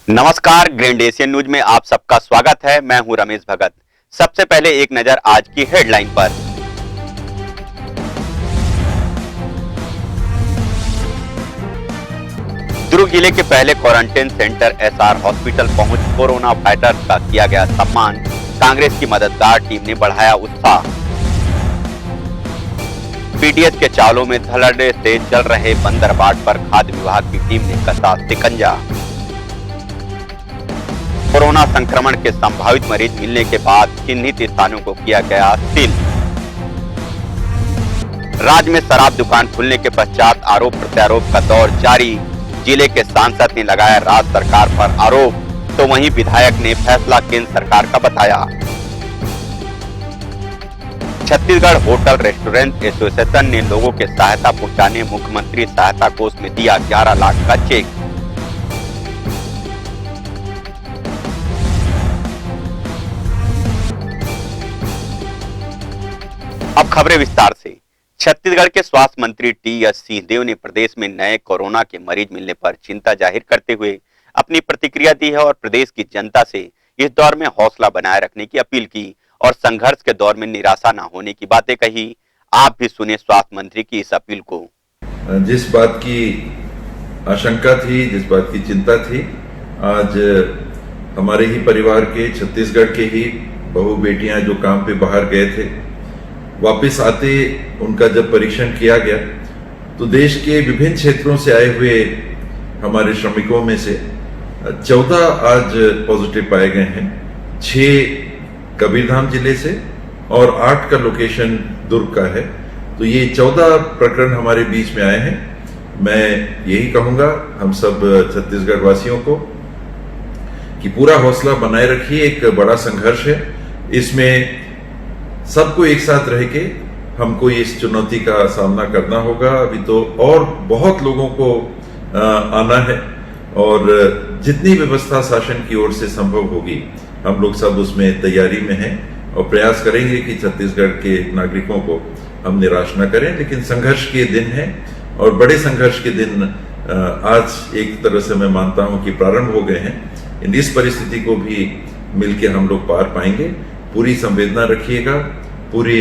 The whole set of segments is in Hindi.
नमस्कार, ग्रैंड एशियन न्यूज में आप सबका स्वागत है। मैं हूं रमेश भगत। सबसे पहले एक नजर आज की हेडलाइन पर। दुर्ग जिले के पहले क्वारंटाइन सेंटर एसआर हॉस्पिटल पहुंच कोरोना फाइटर्स का किया गया सम्मान। कांग्रेस की मददगार टीम ने बढ़ाया उत्साह। पीडीएस के चावलों में धड़ल्ले से चल रहे बंदरबाट पर खाद्य विभाग की टीम ने कसा शिकंजा। कोरोना संक्रमण के संभावित मरीज मिलने के बाद चिन्हित स्थानों को किया गया सील। राज्य में शराब दुकान खुलने के पश्चात आरोप प्रत्यारोप का दौर जारी। जिले के सांसद ने लगाया राज्य सरकार पर आरोप, तो वहीं विधायक ने फैसला केंद्र सरकार का बताया। छत्तीसगढ़ होटल रेस्टोरेंट एसोसिएशन ने लोगों के सहायता पहुंचाने मुख्यमंत्री सहायता कोष में दिया 11 लाख का चेक। अब खबरें विस्तार से। छत्तीसगढ़ के स्वास्थ्य मंत्री टी.एस. सिंहदेव ने प्रदेश में नए कोरोना के मरीज मिलने पर चिंता जाहिर करते हुए अपनी प्रतिक्रिया दी है और प्रदेश की जनता से इस दौर में हौसला बनाए रखने की अपील की और संघर्ष के दौर में निराशा न होने की बातें कही। आप भी सुने स्वास्थ्य मंत्री की इस अपील को। जिस बात की आशंका थी, जिस बात की चिंता थी, आज हमारे ही परिवार के छत्तीसगढ़ के ही बहू बेटियां जो काम पे बाहर गए थे, वापस आते उनका जब परीक्षण किया गया तो देश के विभिन्न क्षेत्रों से आए हुए हमारे श्रमिकों में से 14 आज पॉजिटिव पाए गए हैं। 6 कबीरधाम जिले से और 8 का लोकेशन दुर्ग का है। तो ये 14 प्रकरण हमारे बीच में आए हैं। मैं यही कहूंगा हम सब छत्तीसगढ़ वासियों को कि पूरा हौसला बनाए रखिए। एक बड़ा संघर्ष है, इसमें सबको एक साथ रह के हमको इस चुनौती का सामना करना होगा। अभी तो और बहुत लोगों को आना है और जितनी व्यवस्था शासन की ओर से संभव होगी हम लोग सब उसमें तैयारी में हैं और प्रयास करेंगे कि छत्तीसगढ़ के नागरिकों को हम निराश न करें। लेकिन संघर्ष के दिन हैं और बड़े संघर्ष के दिन आज एक तरह से मैं मानता हूं कि प्रारंभ हो गए हैं। इस परिस्थिति को भी मिलके हम लोग पार पाएंगे। पूरी संवेदना रखिएगा, पूरे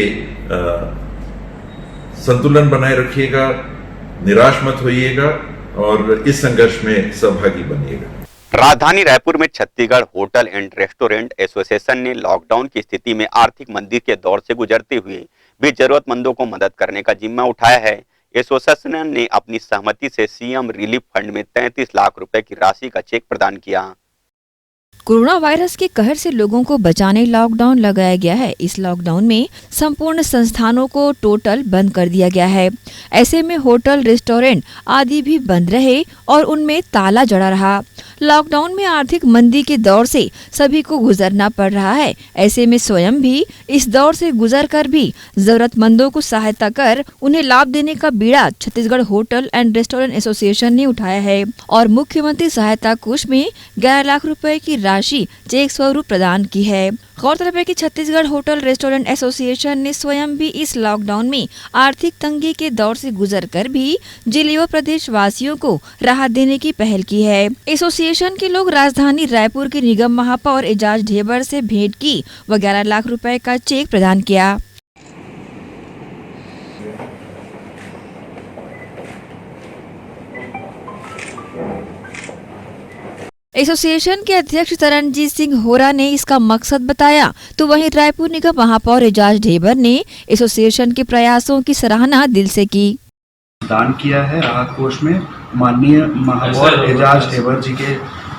संतुलन बनाए रखिएगा, निराश मत होइएगा और इस संघर्ष में सहभागी बनिएगा। राजधानी रायपुर में Chhattisgarh hotel and restaurant association ने लॉकडाउन की स्थिति में आर्थिक मंदी के दौर से गुजरते हुए भी जरूरतमंदों को मदद करने का जिम्मा उठाया है। एसोसिएशन ने अपनी सहमति से सीएम रिलीफ फंड में 33 लाख रुपए की राशि का चेक प्रदान किया। कोरोना वायरस के कहर से लोगों को बचाने लॉकडाउन लगाया गया है। इस लॉकडाउन में संपूर्ण संस्थानों को टोटल बंद कर दिया गया है। ऐसे में होटल, रेस्टोरेंट आदि भी बंद रहे और उनमें ताला जड़ा रहा। लॉकडाउन में आर्थिक मंदी के दौर से सभी को गुजरना पड़ रहा है। ऐसे में स्वयं भी इस दौर से गुजर कर भी जरूरतमंदों को सहायता कर उन्हें लाभ देने का बीड़ा Chhattisgarh hotel and restaurant association ने उठाया है और मुख्यमंत्री सहायता कोष में 11 लाख रुपए की राशि चेक स्वरूप प्रदान की है। गौरतलब है कि छत्तीसगढ़ होटल रेस्टोरेंट एसोसिएशन ने स्वयं भी इस लॉकडाउन में आर्थिक तंगी के दौर से गुजर कर भी जिले व प्रदेश वासियों को राहत देने की पहल की है। एसोसिएशन के लोग राजधानी रायपुर के निगम महापौर एजाज ढेबर से भेंट की व 11 लाख रुपए का चेक प्रदान किया। एसोसिएशन के अध्यक्ष तरनजीत सिंह होरा ने इसका मकसद बताया, तो वहीं रायपुर निगम महापौर एजाज ढेबर ने एसोसिएशन के प्रयासों की सराहना दिल से की। दान किया है राहत कोष में माननीय महापौर एजाज ढेबर जी के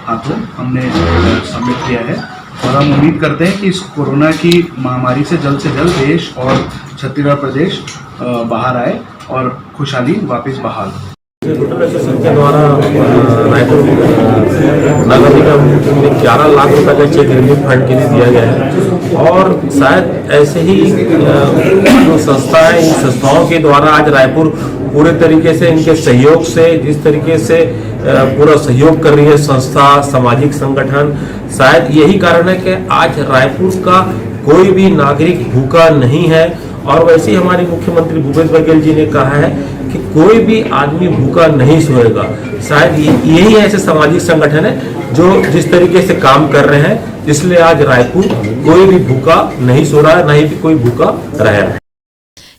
हाथों हमने सबमिट किया है और हम उम्मीद करते हैं कि इस कोरोना की महामारी से जल्द देश और छत्तीसगढ़ प्रदेश बाहर आए और खुशहाली वापस बहाल हो। होटल एसोसिएशन के द्वारा रायपुर नगर निगम में 11 लाख रुपए का चेक रिलीफ फंड के लिए दिया गया है और शायद ऐसे ही जो संस्थाएं, इन संस्थाओं के द्वारा आज रायपुर पूरे तरीके से इनके सहयोग से जिस तरीके से पूरा सहयोग कर रही है संस्था, सामाजिक संगठन, शायद यही कारण है कि आज रायपुर का कोई भी नागरिक भूखा नहीं है। और वैसे ही हमारे मुख्यमंत्री भूपेश बघेल जी ने कहा है कि कोई भी आदमी भूखा नहीं सोएगा। शायद यही ऐसे सामाजिक संगठन है जो जिस तरीके से काम कर रहे हैं, इसलिए आज रायपुर कोई भी भूखा नहीं सो रहा है, नहीं भी कोई भूखा रह रहा है।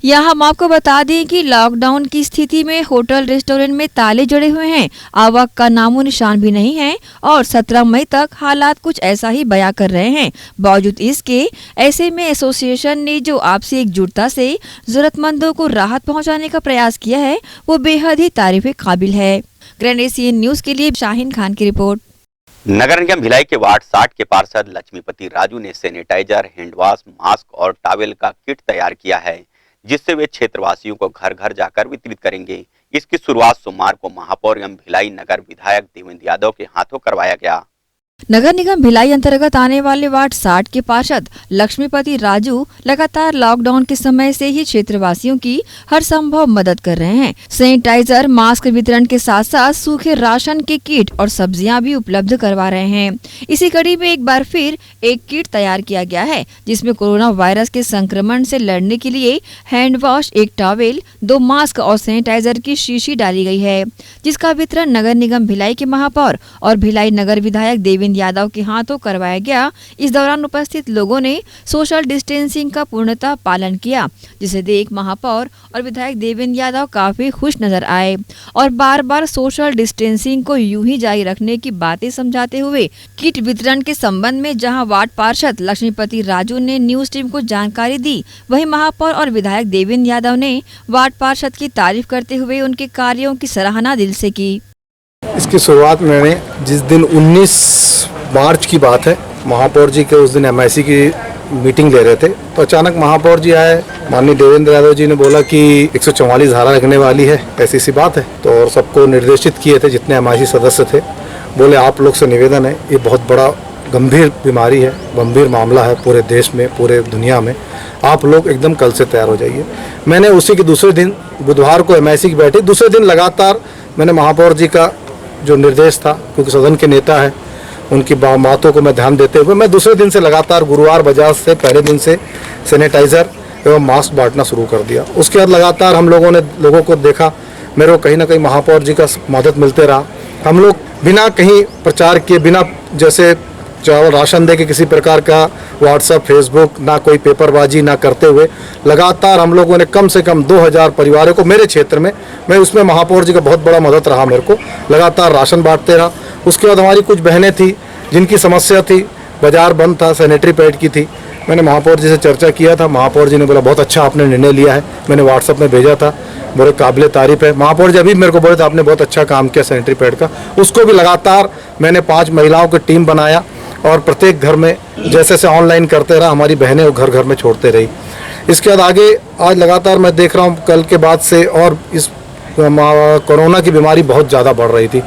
यहाँ हम आपको बता दें कि लॉकडाउन की स्थिति में होटल रेस्टोरेंट में ताले जड़े हुए हैं, आवक का नामो निशान भी नहीं है और 17 मई तक हालात कुछ ऐसा ही बयां कर रहे हैं। बावजूद इसके ऐसे में एसोसिएशन ने जो आपसी एकजुटता से जरूरतमंदों को राहत पहुंचाने का प्रयास किया है, वो बेहद ही तारीफ काबिल है। ग्रैंड एशियन न्यूज के लिए शाहीन खान की रिपोर्ट। नगर निगम भिलाई के वार्ड 60 के पार्षद लक्ष्मीपति राजू ने सैनिटाइजर, हैंडवॉश, मास्क और टॉवेल का किट तैयार किया है, जिससे वे क्षेत्रवासियों को घर घर जाकर वितरित करेंगे। इसकी शुरुआत सोमवार को महापौर एवं भिलाई नगर विधायक देवेंद्र यादव के हाथों करवाया गया। नगर निगम भिलाई अंतर्गत आने वाले वार्ड 60 के पार्षद लक्ष्मीपति राजू लगातार लॉकडाउन के समय से ही क्षेत्रवासियों की हर संभव मदद कर रहे हैं। सैनिटाइजर, मास्क वितरण के साथ साथ सूखे राशन के किट और सब्जियां भी उपलब्ध करवा रहे हैं। इसी कड़ी में एक बार फिर एक किट तैयार किया गया है, जिसमें कोरोना वायरस के संक्रमण से लड़ने के लिए हैंड वॉश, एक टॉवेल, 2 मास्क और सैनिटाइजर की शीशी डाली गई है, जिसका वितरण नगर निगम भिलाई के महापौर और भिलाई नगर विधायक देवेंद्र यादव के हाथों करवाया गया। इस दौरान उपस्थित लोगों ने सोशल डिस्टेंसिंग का पूर्णतः पालन किया, जिसे देख महापौर और विधायक देवेंद्र यादव काफी खुश नजर आए और बार बार सोशल डिस्टेंसिंग को यूं ही जारी रखने की बातें समझाते हुए किट वितरण के संबंध में जहां वार्ड पार्षद लक्ष्मीपति राजू ने न्यूज टीम को जानकारी दी, वहीं महापौर और विधायक देवेंद्र यादव ने वार्ड पार्षद की तारीफ करते हुए उनके कार्यों की सराहना दिल से की। इसकी शुरुआत मैंने जिस दिन 19 मार्च की बात है, महापौर जी के उस दिन MIC की मीटिंग ले रहे थे, तो अचानक महापौर जी आए। माननीय देवेंद्र यादव जी ने बोला कि 144 धारा लगने वाली है, ऐसी सी बात है। तो और सबको निर्देशित किए थे जितने MIC सदस्य थे, बोले आप लोग से निवेदन है, ये बहुत बड़ा गंभीर बीमारी है, गंभीर मामला है पूरे देश में, पूरे दुनिया में, आप लोग एकदम कल से तैयार हो जाइए। मैंने उसी के दूसरे दिन बुधवार को MIC की बैठी, दूसरे दिन लगातार मैंने महापौर जी का जो निर्देश था, क्योंकि सदन के नेता है, उनकी बातों को मैं ध्यान देते हुए मैं दूसरे दिन से लगातार गुरुवार बाजार से पहले दिन से सैनिटाइज़र एवं मास्क बांटना शुरू कर दिया। उसके बाद लगातार हम लोगों ने लोगों को देखा, मेरे को कहीं ना कहीं महापौर जी का मदद मिलते रहा। हम लोग बिना कहीं प्रचार किए, बिना जैसे चावल राशन दे के किसी प्रकार का व्हाट्सएप, फेसबुक, ना कोई पेपरबाजी ना करते हुए लगातार हम लोगों ने कम से कम 2000 परिवारों को मेरे क्षेत्र में, मैं उसमें महापौर जी का बहुत बड़ा मदद रहा मेरे को, लगातार राशन बांटते रहा। उसके बाद हमारी कुछ बहनें थी जिनकी समस्या थी, बाजार बंद था, सैनिटरी पैड की थी, मैंने महापौर जी से चर्चा किया था। महापौर जी ने बोला बहुत अच्छा आपने निर्णय लिया है, मैंने व्हाट्सएप में भेजा था, बड़े काबिल तारीफ है। महापौर जी अभी मेरे को बोले थे आपने बहुत अच्छा काम किया सैनिटरी पैड का। उसको भी लगातार मैंने 5 महिलाओं की टीम बनाया और प्रत्येक घर में जैसे जैसे ऑनलाइन करते रहा, हमारी बहनें वो घर घर में छोड़ते रही। इसके बाद आगे आज लगातार मैं देख रहा हूँ कल के बाद से और इस कोरोना की बीमारी बहुत ज़्यादा बढ़ रही थी।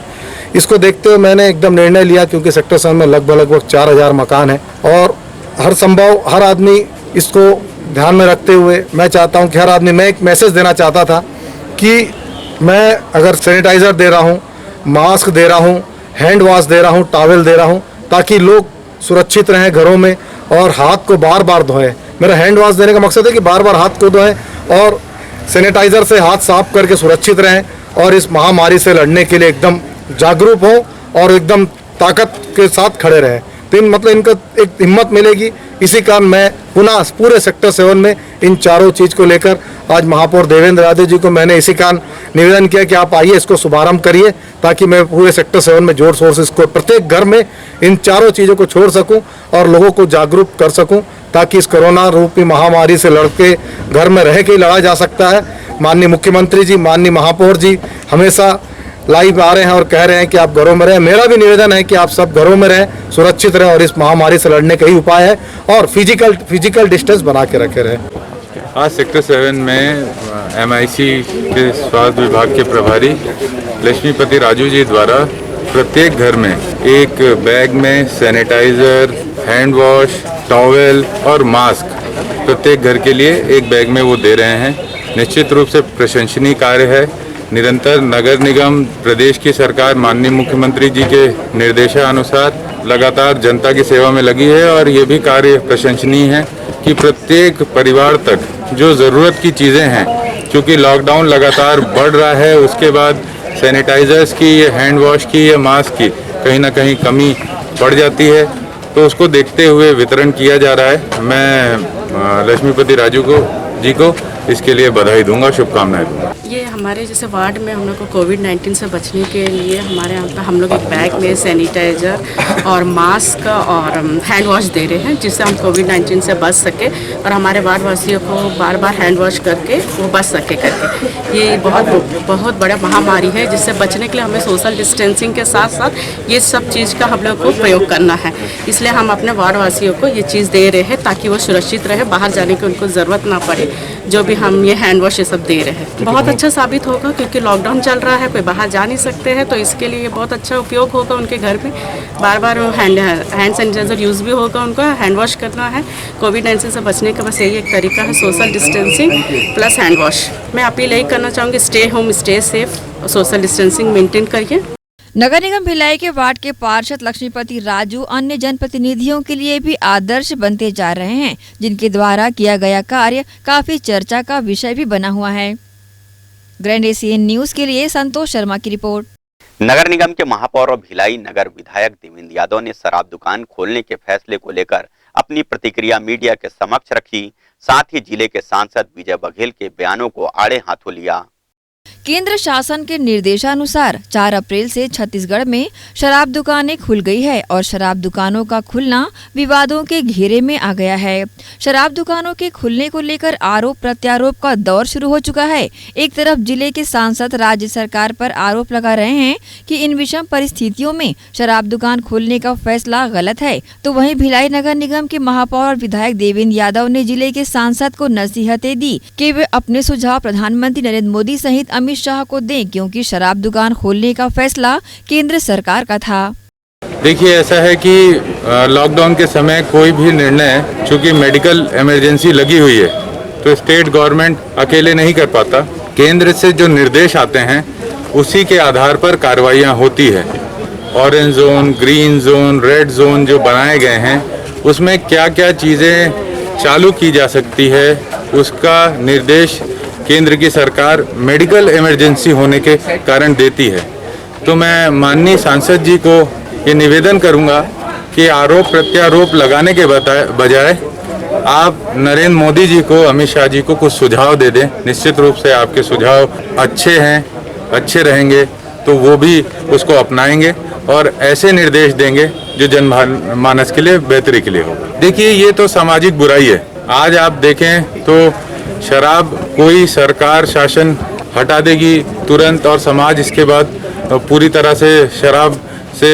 इसको देखते हुए मैंने एकदम निर्णय लिया, क्योंकि सेक्टर 7 में लगभग 4000 मकान है और हर संभव हर आदमी इसको ध्यान में रखते हुए मैं चाहता हूँ कि हर आदमी, मैं एक मैसेज देना चाहता था कि मैं अगर सैनिटाइज़र दे रहा हूँ, मास्क दे रहा हूँ, हैंड वॉश दे रहा हूँ, टॉवेल दे रहा हूँ, ताकि लोग सुरक्षित रहें घरों में और हाथ को बार बार धोएं। मेरा हैंड वॉश देने का मकसद है कि बार बार हाथ को धोएं और सैनिटाइज़र से हाथ साफ करके सुरक्षित रहें और इस महामारी से लड़ने के लिए एकदम जागरूक हों और एकदम ताकत के साथ खड़े रहें। तो मतलब इनको एक हिम्मत मिलेगी। इसी कारण मैं पुनः पूरे सेक्टर 7 में इन चारों चीज़ को लेकर आज महापौर देवेंद्र यादव जी को मैंने इसी कारण निवेदन किया कि आप आइए इसको शुभारंभ करिए, ताकि मैं पूरे सेक्टर 7 में जोर शोर से इसको प्रत्येक घर में इन चारों चीज़ों को छोड़ सकूं और लोगों को जागरूक कर सकूं, ताकि इस कोरोना रूपी महामारी से लड़के घर में रह के ही लड़ा जा सकता है। माननीय मुख्यमंत्री जी, माननीय महापौर जी हमेशा लाइव आ रहे हैं और कह रहे हैं कि आप घरों में रहें। मेरा भी निवेदन है कि आप सब घरों में रहें, सुरक्षित रहें और इस महामारी से लड़ने का ही उपाय है और फिजिकल डिस्टेंस बना के रखे रहें। आज सेक्टर 7 में MIC के स्वास्थ्य विभाग के प्रभारी लक्ष्मीपति राजू जी द्वारा प्रत्येक घर में एक बैग में सैनिटाइज़र, हैंड वॉश, टॉवेल और मास्क प्रत्येक घर के लिए एक बैग में वो दे रहे हैं। निश्चित रूप से प्रशंसनीय कार्य है। निरंतर नगर निगम, प्रदेश की सरकार, माननीय मुख्यमंत्री जी के निर्देशानुसार लगातार जनता की सेवा में लगी है और ये भी कार्य प्रशंसनीय है कि प्रत्येक परिवार तक जो ज़रूरत की चीज़ें हैं, क्योंकि लॉकडाउन लगातार बढ़ रहा है, उसके बाद सैनिटाइज़र्स की, हैंड वॉश की या मास्क की कहीं ना कहीं कमी पड़ जाती है, तो उसको देखते हुए वितरण किया जा रहा है। मैं लक्ष्मीपति राजू जी को इसके लिए बधाई दूंगा, शुभकामनाएं दूंगा। ये हमारे जैसे वार्ड में हम लोग को कोविड-19 से बचने के लिए हमारे यहाँ पर हम लोग एक बैग में सैनिटाइज़र और मास्क और हैंड वॉश दे रहे हैं, जिससे हम कोविड-19 से बच सके और हमारे वार्ड वासियों को बार बार हैंड वॉश करके वो बच सके करके। ये बहुत बड़ा महामारी है, जिससे बचने के लिए हमें सोशल डिस्टेंसिंग के साथ साथ ये सब चीज़ का हम लोग को प्रयोग करना है। इसलिए हम अपने वार्ड वासियों को ये चीज़ दे रहे हैं ताकि वो सुरक्षित रहे, बाहर जाने की उनको ज़रूरत ना पड़े। जो भी हम ये हैंड वॉश ये सब दे रहे हैं बहुत अच्छा साबित होगा, क्योंकि लॉकडाउन चल रहा है, कोई बाहर जा नहीं सकते हैं, तो इसके लिए बहुत अच्छा उपयोग होगा। उनके घर में बार बार हैंड सैनिटाइजर यूज़ भी होगा, उनको हैंड वॉश करना है। कोविड-19 से बचने का बस यही एक तरीका है, social distancing plus hand wash. मैं अपील यही करना चाहूँगी, stay home, stay safe, social distancing maintain करिए। नगर निगम भिलाई के वार्ड के पार्षद लक्ष्मीपति राजू अन्य जनप्रतिनिधियों के लिए भी आदर्श बनते जा रहे हैं, जिनके द्वारा किया गया कार्य काफी चर्चा का विषय भी बना हुआ है। ग्रैंड एशियन न्यूज के लिए संतोष शर्मा की रिपोर्ट। नगर निगम के महापौर और भिलाई नगर विधायक देवेंद्र यादव ने शराब दुकान खोलने के फैसले को लेकर अपनी प्रतिक्रिया मीडिया के समक्ष रखी। साथ ही जिले के सांसद विजय बघेल के बयानों को आड़े हाथों लिया। केंद्र शासन के निर्देशानुसार 4 अप्रैल से छत्तीसगढ़ में शराब दुकानें खुल गई है और शराब दुकानों का खुलना विवादों के घेरे में आ गया है। शराब दुकानों के खुलने को लेकर आरोप प्रत्यारोप का दौर शुरू हो चुका है। एक तरफ जिले के सांसद राज्य सरकार पर आरोप लगा रहे हैं कि इन विषम परिस्थितियों में शराब दुकान खोलने का फैसला गलत है, तो वहीं भिलाई नगर निगम के महापौर और विधायक देवेंद्र यादव ने जिले के सांसद को नसीहतें दी कि वे अपने सुझाव प्रधानमंत्री नरेंद्र मोदी सहित अमित शाह को दें, क्योंकि शराब दुकान खोलने का फैसला केंद्र सरकार का था। देखिए, ऐसा है कि लॉकडाउन के समय कोई भी निर्णय, चूंकि मेडिकल इमरजेंसी लगी हुई है, तो स्टेट गवर्नमेंट अकेले नहीं कर पाता। केंद्र से जो निर्देश आते हैं उसी के आधार पर कार्रवाइयाँ होती है। Orange zone, green zone, red zone जो बनाए गए हैं, उसमें क्या क्या चीज़ें चालू की जा सकती है, उसका निर्देश केंद्र की सरकार मेडिकल इमरजेंसी होने के कारण देती है। तो मैं माननीय सांसद जी को ये निवेदन करूंगा कि आरोप प्रत्यारोप लगाने के बजाय आप नरेंद्र मोदी जी को, अमित शाह जी को कुछ सुझाव दे दें। निश्चित रूप से आपके सुझाव अच्छे हैं, अच्छे रहेंगे, तो वो भी उसको अपनाएंगे और ऐसे निर्देश देंगे जो जनमानस के लिए बेहतरी के लिए हो। देखिए, ये तो सामाजिक बुराई है। आज आप देखें तो शराब कोई सरकार शासन हटा देगी तुरंत और समाज इसके बाद पूरी तरह से शराब से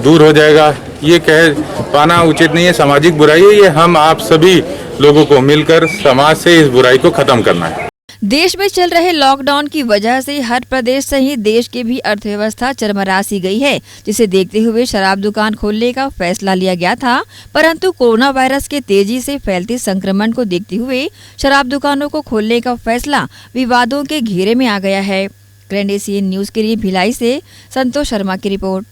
दूर हो जाएगा, ये कह पाना उचित नहीं है। सामाजिक बुराई है ये, हम आप सभी लोगों को मिलकर समाज से इस बुराई को खत्म करना है। देश में चल रहे लॉकडाउन की वजह से हर प्रदेश सहित देश की भी अर्थव्यवस्था चरमरा सी गई है, जिसे देखते हुए शराब दुकान खोलने का फैसला लिया गया था। परंतु कोरोना वायरस के तेजी से फैलते संक्रमण को देखते हुए शराब दुकानों को खोलने का फैसला विवादों के घेरे में आ गया है। ग्रैंड एशियन न्यूज के लिए भिलाई से संतोष शर्मा की रिपोर्ट।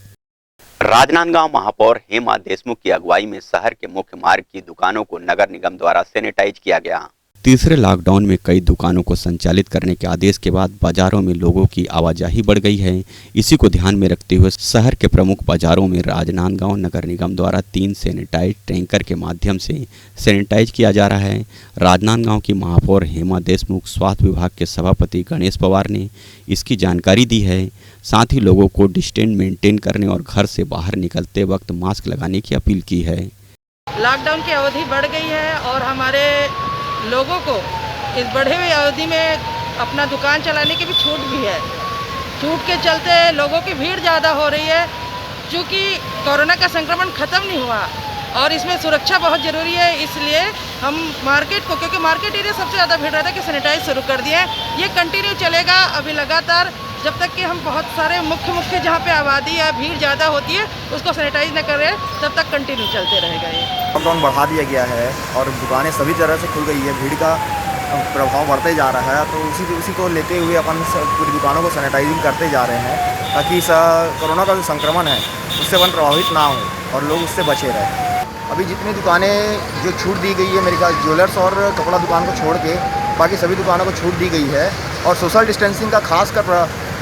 राजनांदगांव महापौर हेमा देशमुख की अगुवाई में शहर के मुख्य मार्ग की दुकानों को नगर निगम द्वारा सैनिटाइज किया गया। तीसरे लॉकडाउन में कई दुकानों को संचालित करने के आदेश के बाद बाजारों में लोगों की आवाजाही बढ़ गई है। इसी को ध्यान में रखते हुए शहर के प्रमुख बाजारों में राजनांदगांव नगर निगम द्वारा 3 सैनिटाइज टैंकर के माध्यम से सैनिटाइज किया जा रहा है। राजनांदगांव की महापौर हेमा देशमुख, स्वास्थ्य विभाग के सभापति गणेश पवार ने इसकी जानकारी दी है। साथ ही लोगों को डिस्टेंस मेंटेन करने और घर से बाहर निकलते वक्त मास्क लगाने की अपील की है। लॉकडाउन की अवधि बढ़ गई है और हमारे लोगों को इस बढ़े हुई अवधि में अपना दुकान चलाने की भी छूट भी है। छूट के चलते लोगों की भीड़ ज़्यादा हो रही है, क्योंकि कोरोना का संक्रमण ख़त्म नहीं हुआ और इसमें सुरक्षा बहुत ज़रूरी है। इसलिए हम मार्केट को, क्योंकि मार्केट एरिया सबसे ज़्यादा भीड़ रहता है, कि सैनिटाइज शुरू कर दिए हैं। ये कंटिन्यू चलेगा अभी लगातार, जब तक कि हम बहुत सारे मुख्य जहाँ पे आबादी या भीड़ ज़्यादा होती है उसको सैनिटाइज न करें, तब तक कंटिन्यू चलते रहेगा। ये लॉकडाउन बढ़ा दिया गया है और दुकानें सभी तरह से खुल गई है, भीड़ का प्रभाव बढ़ते जा रहा है, तो उसी को लेते हुए अपन पूरी दुकानों को सैनिटाइजिंग करते जा रहे हैं, ताकि कोरोना का जो संक्रमण है उससे अपन प्रभावित ना हो और लोग उससे बचे रहें। अभी जितनी दुकानें जो छूट दी गई है, मेरे ख्याल ज्वेलर्स और कपड़ा दुकान को छोड़ के बाकी सभी दुकानों को छूट दी गई है और सोशल डिस्टेंसिंग का खास कर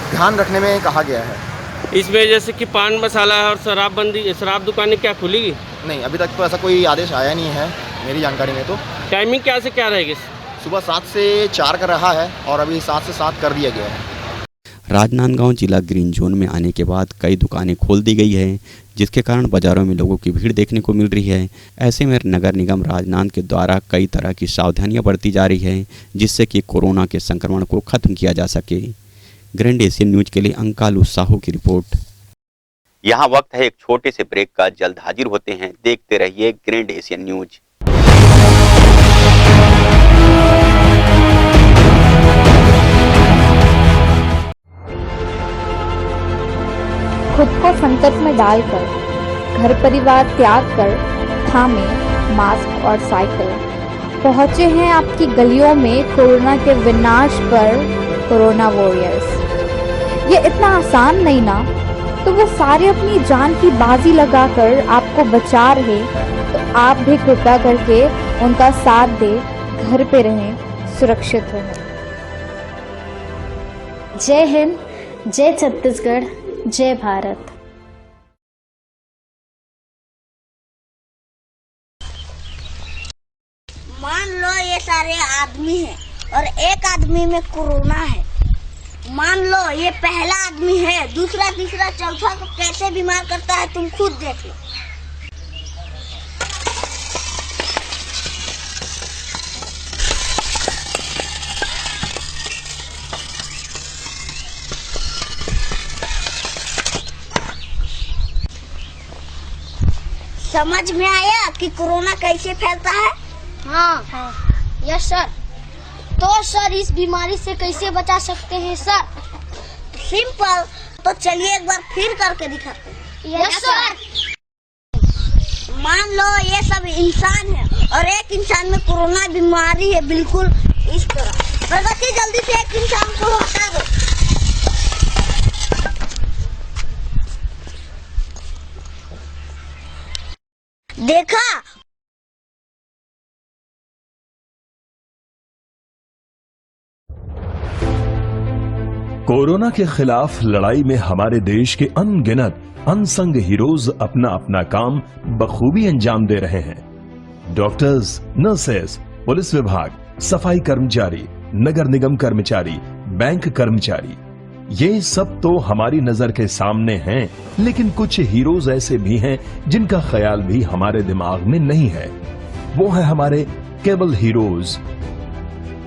ध्यान रखने में कहा गया है। इसमें जैसे कि पान मसाला और शराब दुकानें क्या खुलेगी? नहीं, अभी तक तो ऐसा कोई आदेश आया नहीं है मेरी जानकारी में। तो टाइमिंग क्या से क्या रहेगी? सुबह 7 से 4 का रहा है और अभी 7 से 7 कर दिया गया है। राजनांदगांव जिला ग्रीन जोन में आने के बाद कई दुकानें खोल दी गई है, जिसके कारण बाजारों में लोगों की भीड़ देखने को मिल रही है। ऐसे में नगर निगम राजनांद के द्वारा कई तरह की सावधानियां बरती जा रही है, जिससे कि कोरोना के संक्रमण को खत्म किया जा सके। ग्रैंड एशियन न्यूज के लिए अंकालू साहू की रिपोर्ट। यहाँ वक्त है एक छोटे से ब्रेक का, जल्द हाजिर होते हैं। देखते रहिए ग्रैंड एशियन न्यूज। खुद को संकट में डालकर घर परिवार त्याग कर थामे मास्क और साइकिल पहुंचे हैं आपकी गलियों में कोरोना के विनाश पर कोरोना वॉरियर्स। ये इतना आसान नहीं ना, तो वो सारे अपनी जान की बाजी लगाकर आपको बचा रहे, तो आप भी कृपया करके उनका साथ दे, घर पे रहें, सुरक्षित रहें। जय हिंद, जय छत्तीसगढ़, जय भारत। मान लो ये सारे आदमी हैं और एक आदमी में कोरोना है। मान लो ये पहला आदमी है, दूसरा तीसरा चौथा को कैसे बीमार करता है तुम खुद देख लो। समझ में आया कि कोरोना कैसे फैलता है? हाँ, यस सर। तो सर इस बीमारी से कैसे बचा सकते हैं सर? सिंपल, तो चलिए एक बार फिर करके दिखाते हैं। Yes sir. मान लो ये सब इंसान है और एक इंसान में कोरोना बीमारी है, बिल्कुल इस तरह। प्रगति जल्दी से एक इंसान को हटा दो। देखा? कोरोना के खिलाफ लड़ाई में हमारे देश के अनगिनत अनसंग हीरोज अपना अपना काम बखूबी अंजाम दे रहे हैं। डॉक्टर्स, नर्सेस, पुलिस विभाग, सफाई कर्मचारी, नगर निगम कर्मचारी, बैंक कर्मचारी, ये सब तो हमारी नजर के सामने हैं, लेकिन कुछ हीरोज ऐसे भी हैं जिनका ख्याल भी हमारे दिमाग में नहीं है। वो है हमारे केबल हीरोज।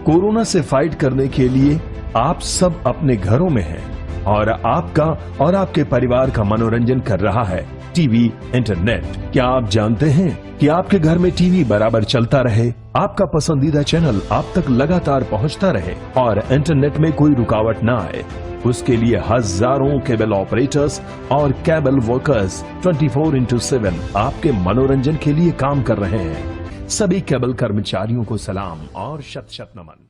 कोरोना से फाइट करने के लिए आप सब अपने घरों में हैं और आपका और आपके परिवार का मनोरंजन कर रहा है टीवी, इंटरनेट। क्या आप जानते हैं कि आपके घर में टीवी बराबर चलता रहे, आपका पसंदीदा चैनल आप तक लगातार पहुंचता रहे और इंटरनेट में कोई रुकावट ना आए? उसके लिए हजारों केबल ऑपरेटर्स और केबल वर्कर्स 24/7 आपके मनोरंजन के लिए काम कर रहे हैं। सभी केबल कर्मचारियों को सलाम और शत शत नमन।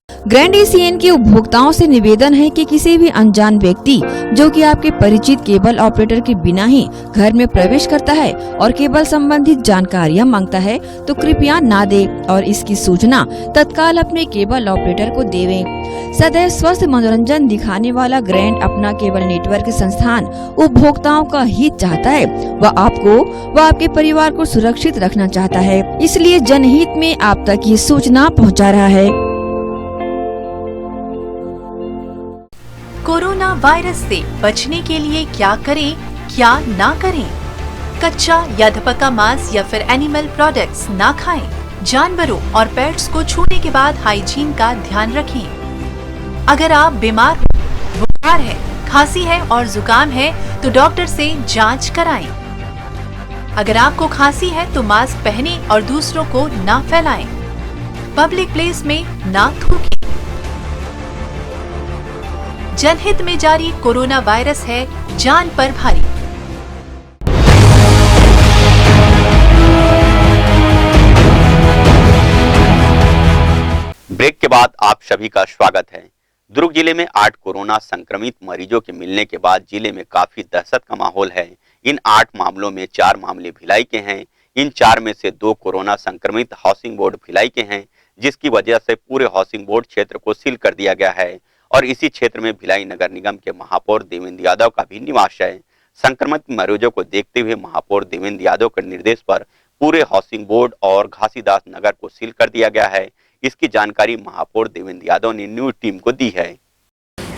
ग्रैंड एशियन के उपभोक्ताओं से निवेदन है कि किसी भी अनजान व्यक्ति जो कि आपके परिचित केबल ऑपरेटर के बिना ही घर में प्रवेश करता है और केबल संबंधित जानकारियां मांगता है, तो कृपया ना दे और इसकी सूचना तत्काल अपने केबल ऑपरेटर को देवें। सदैव स्वस्थ मनोरंजन दिखाने वाला ग्रैंड अपना केबल नेटवर्क संस्थान उपभोक्ताओं का हित चाहता है। वह आपको व आपके परिवार को सुरक्षित रखना चाहता है, इसलिए जनहित में आप तक ये सूचना पहुँचा रहा है। कोरोना वायरस से बचने के लिए क्या करें, क्या ना करें? कच्चा या धपका मांस या फिर एनिमल प्रोडक्ट्स ना खाएं। जानवरों और पेट्स को छूने के बाद हाइजीन का ध्यान रखें। अगर आप बीमार हो, बुखार है, खांसी है और जुकाम है तो डॉक्टर से जांच कराएं। अगर आपको खांसी है तो मास्क पहनें और दूसरों को ना फैलाएं। पब्लिक प्लेस में ना थूकें। जनहित में जारी कोरोना वायरस है जान पर भारी। ब्रेक के बाद आप सभी का स्वागत है। दुर्ग जिले में 8 कोरोना संक्रमित मरीजों के मिलने के बाद जिले में काफी दहशत का माहौल है। इन 8 मामलों में 4 मामले भिलाई के हैं। इन 4 में से 2 कोरोना संक्रमित हाउसिंग बोर्ड भिलाई के हैं, जिसकी वजह से पूरे हाउसिंग बोर्ड क्षेत्र को सील कर दिया गया है और इसी क्षेत्र में भिलाई नगर निगम के महापौर देवेंद्र यादव का भी निवास है। संक्रमित मरीजों को देखते हुए महापौर देवेंद्र यादव के निर्देश पर पूरे हाउसिंग बोर्ड और घासीदास नगर को सील कर दिया गया है। इसकी जानकारी महापौर देवेंद्र यादव ने न्यूज टीम को दी है।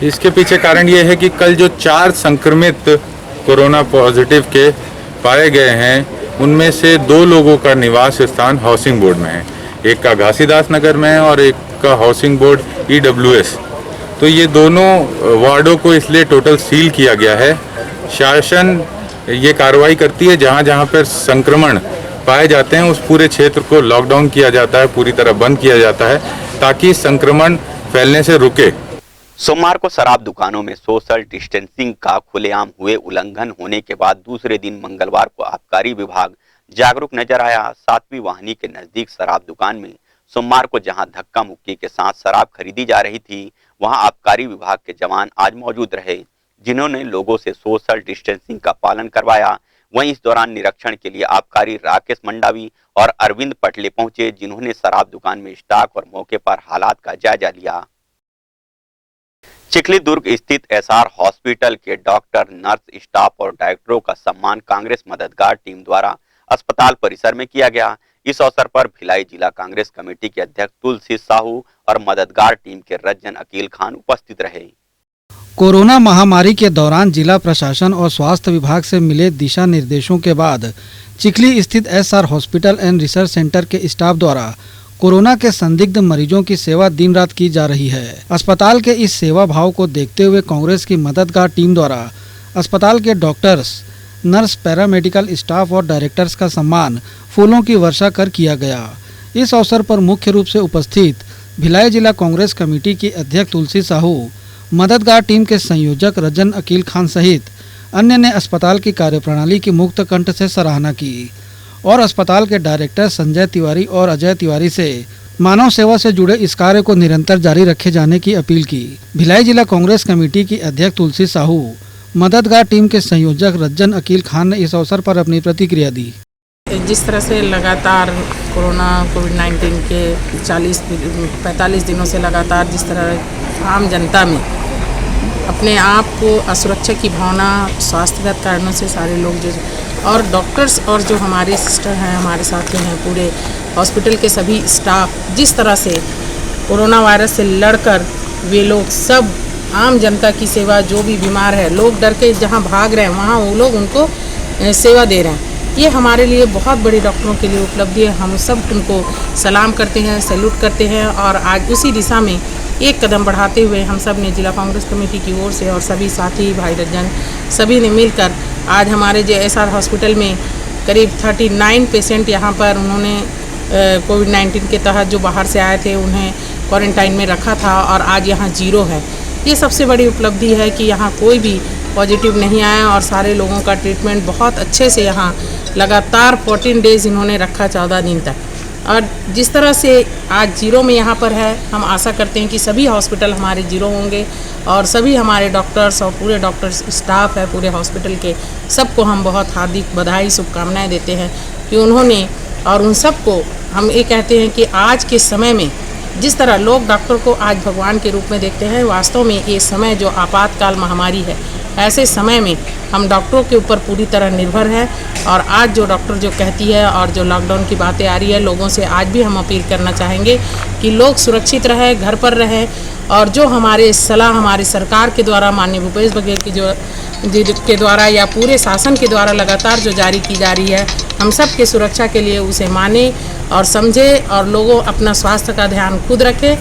इसके पीछे कारण ये है कि कल जो 4 संक्रमित कोरोना पॉजिटिव के पाए गए हैं उनमें से 2 लोगों का निवास स्थान हाउसिंग बोर्ड में है, एक का घासीदास नगर में है और एक का हाउसिंग बोर्ड EWS। तो ये दोनों वार्डों को इसलिए टोटल सील किया गया है। शासन ये कार्रवाई करती है, जहाँ जहाँ पर संक्रमण पाए जाते हैं उस पूरे क्षेत्र को लॉकडाउन किया जाता है, पूरी तरह बंद किया जाता है ताकि संक्रमण फैलने से रुके। सोमवार को शराब दुकानों में सोशल डिस्टेंसिंग का खुलेआम हुए उल्लंघन होने के बाद दूसरे दिन मंगलवार को आबकारी विभाग जागरूक नजर आया। 7वीं वाहिनी के नजदीक शराब दुकान में सोमवार को जहां धक्का मुक्की के साथ शराब खरीदी जा रही थी, वहां आबकारी विभाग के जवान आज मौजूद रहे, जिन्होंने लोगों से सोशल डिस्टेंसिंग का पालन करवाया। वहीं इस दौरान निरीक्षण के लिए आबकारी राकेश मंडावी और अरविंद पटले पहुंचे, जिन्होंने शराब दुकान में स्टॉक और मौके पर हालात का जायजा लिया। चिखली दुर्ग स्थित SR हॉस्पिटल के डॉक्टर, नर्स, स्टाफ और डायरेक्टरों का सम्मान कांग्रेस मददगार टीम द्वारा अस्पताल परिसर में किया गया। इस अवसर पर भिलाई जिला कांग्रेस कमेटी के अध्यक्ष तुलसी साहू और मददगार टीम के रज्जन अकील खान उपस्थित रहे। कोरोना महामारी के दौरान जिला प्रशासन और स्वास्थ्य विभाग से मिले दिशा निर्देशों के बाद चिखली स्थित SR hospital and research centre के स्टाफ द्वारा कोरोना के संदिग्ध मरीजों की सेवा दिन रात की जा रही है। अस्पताल के इस सेवा भाव को देखते हुए कांग्रेस की मददगार टीम द्वारा अस्पताल के डॉक्टर्स, नर्स, पैरामेडिकल स्टाफ और डायरेक्टर्स का सम्मान फूलों की वर्षा कर किया गया। इस अवसर पर मुख्य रूप से उपस्थित भिलाई जिला कांग्रेस कमेटी की अध्यक्ष तुलसी साहू, मददगार टीम के संयोजक रज्जन अकील खान सहित अन्य ने अस्पताल की कार्यप्रणाली की मुक्त कंठ से सराहना की और अस्पताल के डायरेक्टर संजय तिवारी और अजय तिवारी से मानव सेवा से जुड़े इस कार्य को निरंतर जारी रखे जाने की अपील की। भिलाई जिला कांग्रेस कमेटी की अध्यक्ष तुलसी साहू, मददगार टीम के संयोजक रज्जन अकील खान ने इस अवसर पर अपनी प्रतिक्रिया दी। जिस तरह से लगातार कोविड-19 के 45 दिनों से लगातार जिस तरह आम जनता में अपने आप को असुरक्षा की भावना स्वास्थ्यगत कारणों से सारे लोग जो और डॉक्टर्स और जो हमारे सिस्टर हैं, हमारे साथी हैं, पूरे हॉस्पिटल के सभी स्टाफ जिस तरह से कोरोना वायरस से लड़कर वे लोग सब आम जनता की सेवा, जो भी बीमार है, लोग डर के जहाँ भाग रहे हैं वहाँ वो लोग उनको सेवा दे रहे हैं। ये हमारे लिए बहुत बड़ी डॉक्टरों के लिए उपलब्धि है। हम सब उनको सलाम करते हैं, सैल्यूट करते हैं और आज उसी दिशा में एक कदम बढ़ाते हुए हम सब ने जिला कांग्रेस कमेटी की ओर से और सभी साथी भाई रज्जन सभी ने मिलकर आज हमारे जो SR हॉस्पिटल में करीब 39 पेशेंट यहाँ पर उन्होंने कोविड-19 के तहत जो बाहर से आए थे उन्हें क्वारंटाइन में रखा था और आज यहाँ 0 है। ये सबसे बड़ी उपलब्धि है कि यहाँ कोई भी पॉजिटिव नहीं आया और सारे लोगों का ट्रीटमेंट बहुत अच्छे से यहाँ लगातार 14 डेज़ इन्होंने रखा, 14 दिन तक। और जिस तरह से आज 0 में यहाँ पर है, हम आशा करते हैं कि सभी हॉस्पिटल हमारे 0 होंगे और सभी हमारे डॉक्टर्स और पूरे डॉक्टर्स स्टाफ है पूरे हॉस्पिटल के, सबको हम बहुत हार्दिक बधाई, शुभकामनाएं देते हैं कि उन्होंने और उन सबको हम ये कहते हैं कि आज के समय में जिस तरह लोग डॉक्टर को आज भगवान के रूप में देखते हैं, वास्तव में ये समय जो आपातकाल महामारी है, ऐसे समय में हम डॉक्टरों के ऊपर पूरी तरह निर्भर हैं और आज जो डॉक्टर जो कहती है और जो लॉकडाउन की बातें आ रही है, लोगों से आज भी हम अपील करना चाहेंगे कि लोग सुरक्षित रहें, घर पर रहें और जो हमारे सलाह हमारे सरकार के द्वारा, माननीय भूपेश बघेल की जो के द्वारा या पूरे शासन के द्वारा लगातार जो जारी की जा रही है, हम सब के सुरक्षा के लिए उसे माने और समझे और लोगों अपना स्वास्थ्य का ध्यान खुद रखें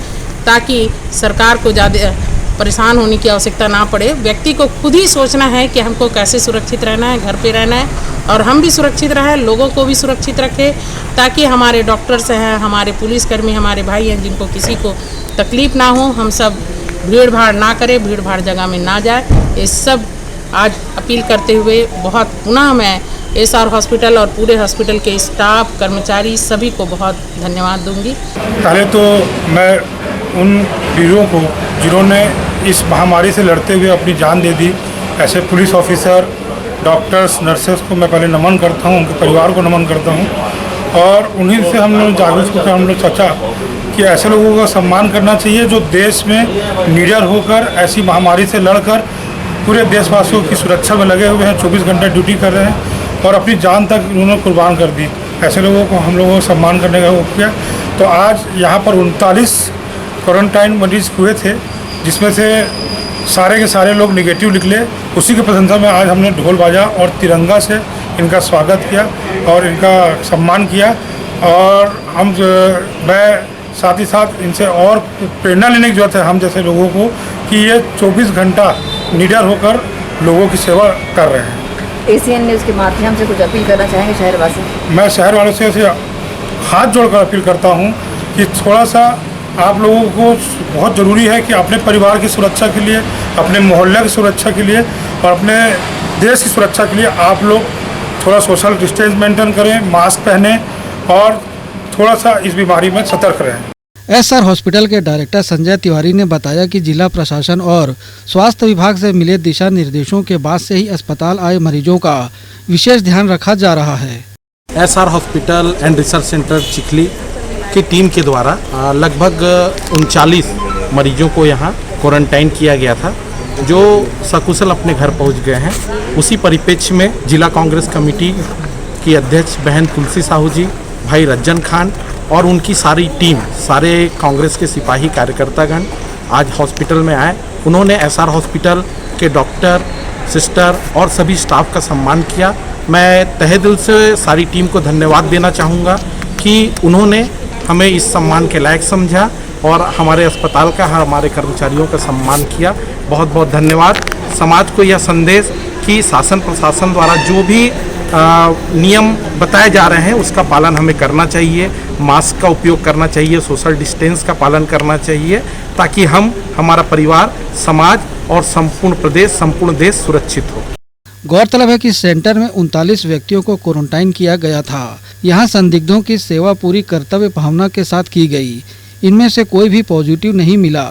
ताकि सरकार को ज़्यादा परेशान होने की आवश्यकता ना पड़े। व्यक्ति को खुद ही सोचना है कि हमको कैसे सुरक्षित रहना है, घर पे रहना है और हम भी सुरक्षित रहें, लोगों को भी सुरक्षित रखें ताकि हमारे डॉक्टर्स हैं, हमारे पुलिसकर्मी, हमारे भाई हैं, जिनको किसी को तकलीफ़ ना हो, हम सब भीड़ भाड़ ना करें, भीड़ भाड़ जगह में ना जाए। ये सब आज अपील करते हुए बहुत पुनः मैं SR हॉस्पिटल और पूरे हॉस्पिटल के स्टाफ, कर्मचारी सभी को बहुत धन्यवाद दूंगी। पहले तो मैं उन वीरों को जिन्होंने इस महामारी से लड़ते हुए अपनी जान दे दी, ऐसे पुलिस ऑफिसर, डॉक्टर्स, नर्सेस को मैं पहले नमन करता हूं, उनके परिवार को नमन करता हूं। और उन्हीं से हम लोग जागरूक होकर हम लोग सोचा कि ऐसे लोगों का सम्मान करना चाहिए जो देश में निडर होकर ऐसी महामारी से लड़कर पूरे देशवासियों की सुरक्षा में लगे हुए हैं, 24 घंटे ड्यूटी कर रहे हैं और अपनी जान तक उन्होंने कुर्बान कर दी। ऐसे लोगों को हम लोगों को सम्मान करने का वो किया। तो आज यहाँ पर 39 क्वारंटाइन मरीज हुए थे, जिसमें से सारे के सारे लोग निगेटिव निकले। उसी की प्रशंसा में आज हमने ढोल बाजा और तिरंगा से इनका स्वागत किया और इनका सम्मान किया। और मैं साथ ही साथ इनसे और प्रेरणा लेने की जरूरत है हम जैसे लोगों को कि ये 24 घंटा निडर होकर लोगों की सेवा कर रहे हैं। एशियन न्यूज़ के माध्यम से कुछ अपील करना चाहेंगे शहरवासी? मैं शहर वालों से ऐसे हाथ जोड़कर अपील करता हूँ कि थोड़ा सा आप लोगों को बहुत ज़रूरी है कि अपने परिवार की सुरक्षा के लिए, अपने मोहल्ले की सुरक्षा के लिए और अपने देश की सुरक्षा के लिए आप लोग थोड़ा सोशल डिस्टेंस मेंटेन करें, मास्क पहने और थोड़ा सा इस बीमारी में सतर्क रहें। एसआर हॉस्पिटल के डायरेक्टर संजय तिवारी ने बताया कि जिला प्रशासन और स्वास्थ्य विभाग से मिले दिशा निर्देशों के बाद से ही अस्पताल आए मरीजों का विशेष ध्यान रखा जा रहा है। SR hospital and research centre Chikhli की टीम के द्वारा लगभग 39 मरीजों को यहाँ क्वारंटाइन किया गया था, जो सकुशल अपने घर पहुँच गए हैं। उसी परिप्रेक्ष्य में जिला कांग्रेस कमेटी की अध्यक्ष बहन तुलसी साहू जी, भाई रज्जन खान और उनकी सारी टीम, सारे कांग्रेस के सिपाही कार्यकर्तागण आज हॉस्पिटल में आए। उन्होंने एसआर हॉस्पिटल के डॉक्टर, सिस्टर और सभी स्टाफ का सम्मान किया। मैं तहे दिल से सारी टीम को धन्यवाद देना चाहूँगा कि उन्होंने हमें इस सम्मान के लायक समझा और हमारे अस्पताल का, हमारे कर्मचारियों का सम्मान किया। बहुत बहुत धन्यवाद। समाज को यह संदेश कि शासन प्रशासन द्वारा जो भी नियम बताए जा रहे हैं उसका पालन हमें करना चाहिए, मास्क का उपयोग करना चाहिए, सोशल डिस्टेंस का पालन करना चाहिए, ताकि हम, हमारा परिवार, समाज और संपूर्ण देश सुरक्षित हो। गौरतलब है कि सेंटर में 39 व्यक्तियों को क्वारंटाइन किया गया था। यहाँ संदिग्धों की सेवा पूरी कर्तव्य भावना के साथ की गई। इनमें से कोई भी पॉजिटिव नहीं मिला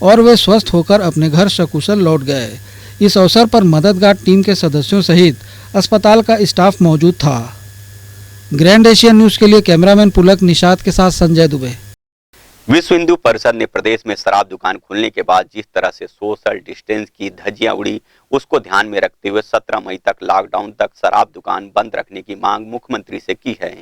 और वे स्वस्थ होकर अपने घर सकुशल लौट गए। इस अवसर पर मददगार टीम के सदस्यों सहित अस्पताल का स्टाफ मौजूद था। ग्रैंड एशियन न्यूज़ के लिए कैमरामैन पुलक निषाद के साथ संजय दुबे। विश्व हिंदू परिषद ने प्रदेश में शराब दुकान खुलने के बाद जिस तरह से सोशल डिस्टेंस की धज्जियां उड़ी, उसको ध्यान में रखते हुए 17 मई तक लॉकडाउन तक शराब दुकान बंद रखने की मांग मुख्यमंत्री से की है।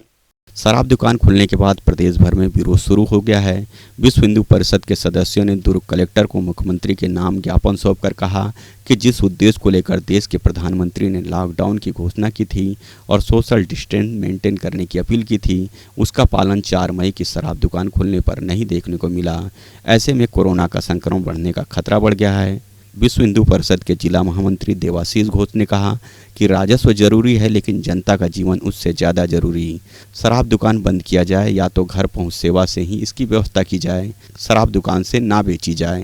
शराब दुकान खुलने के बाद प्रदेश भर में विरोध शुरू हो गया है। विश्व हिंदू परिषद के सदस्यों ने दुर्ग कलेक्टर को मुख्यमंत्री के नाम ज्ञापन सौंपकर कहा कि जिस उद्देश्य को लेकर देश के प्रधानमंत्री ने लॉकडाउन की घोषणा की थी और सोशल डिस्टेंस मेंटेन करने की अपील की थी, उसका पालन 4 मई की शराब दुकान खुलने पर नहीं देखने को मिला। ऐसे में कोरोना का संक्रमण बढ़ने का खतरा बढ़ गया है। विश्व हिंदू परिषद के जिला महामंत्री देवाशीष घोष ने कहा कि राजस्व जरूरी है, लेकिन जनता का जीवन उससे ज़्यादा जरूरी। शराब दुकान बंद किया जाए या तो घर पहुंच सेवा से ही इसकी व्यवस्था की जाए, शराब दुकान से ना बेची जाए।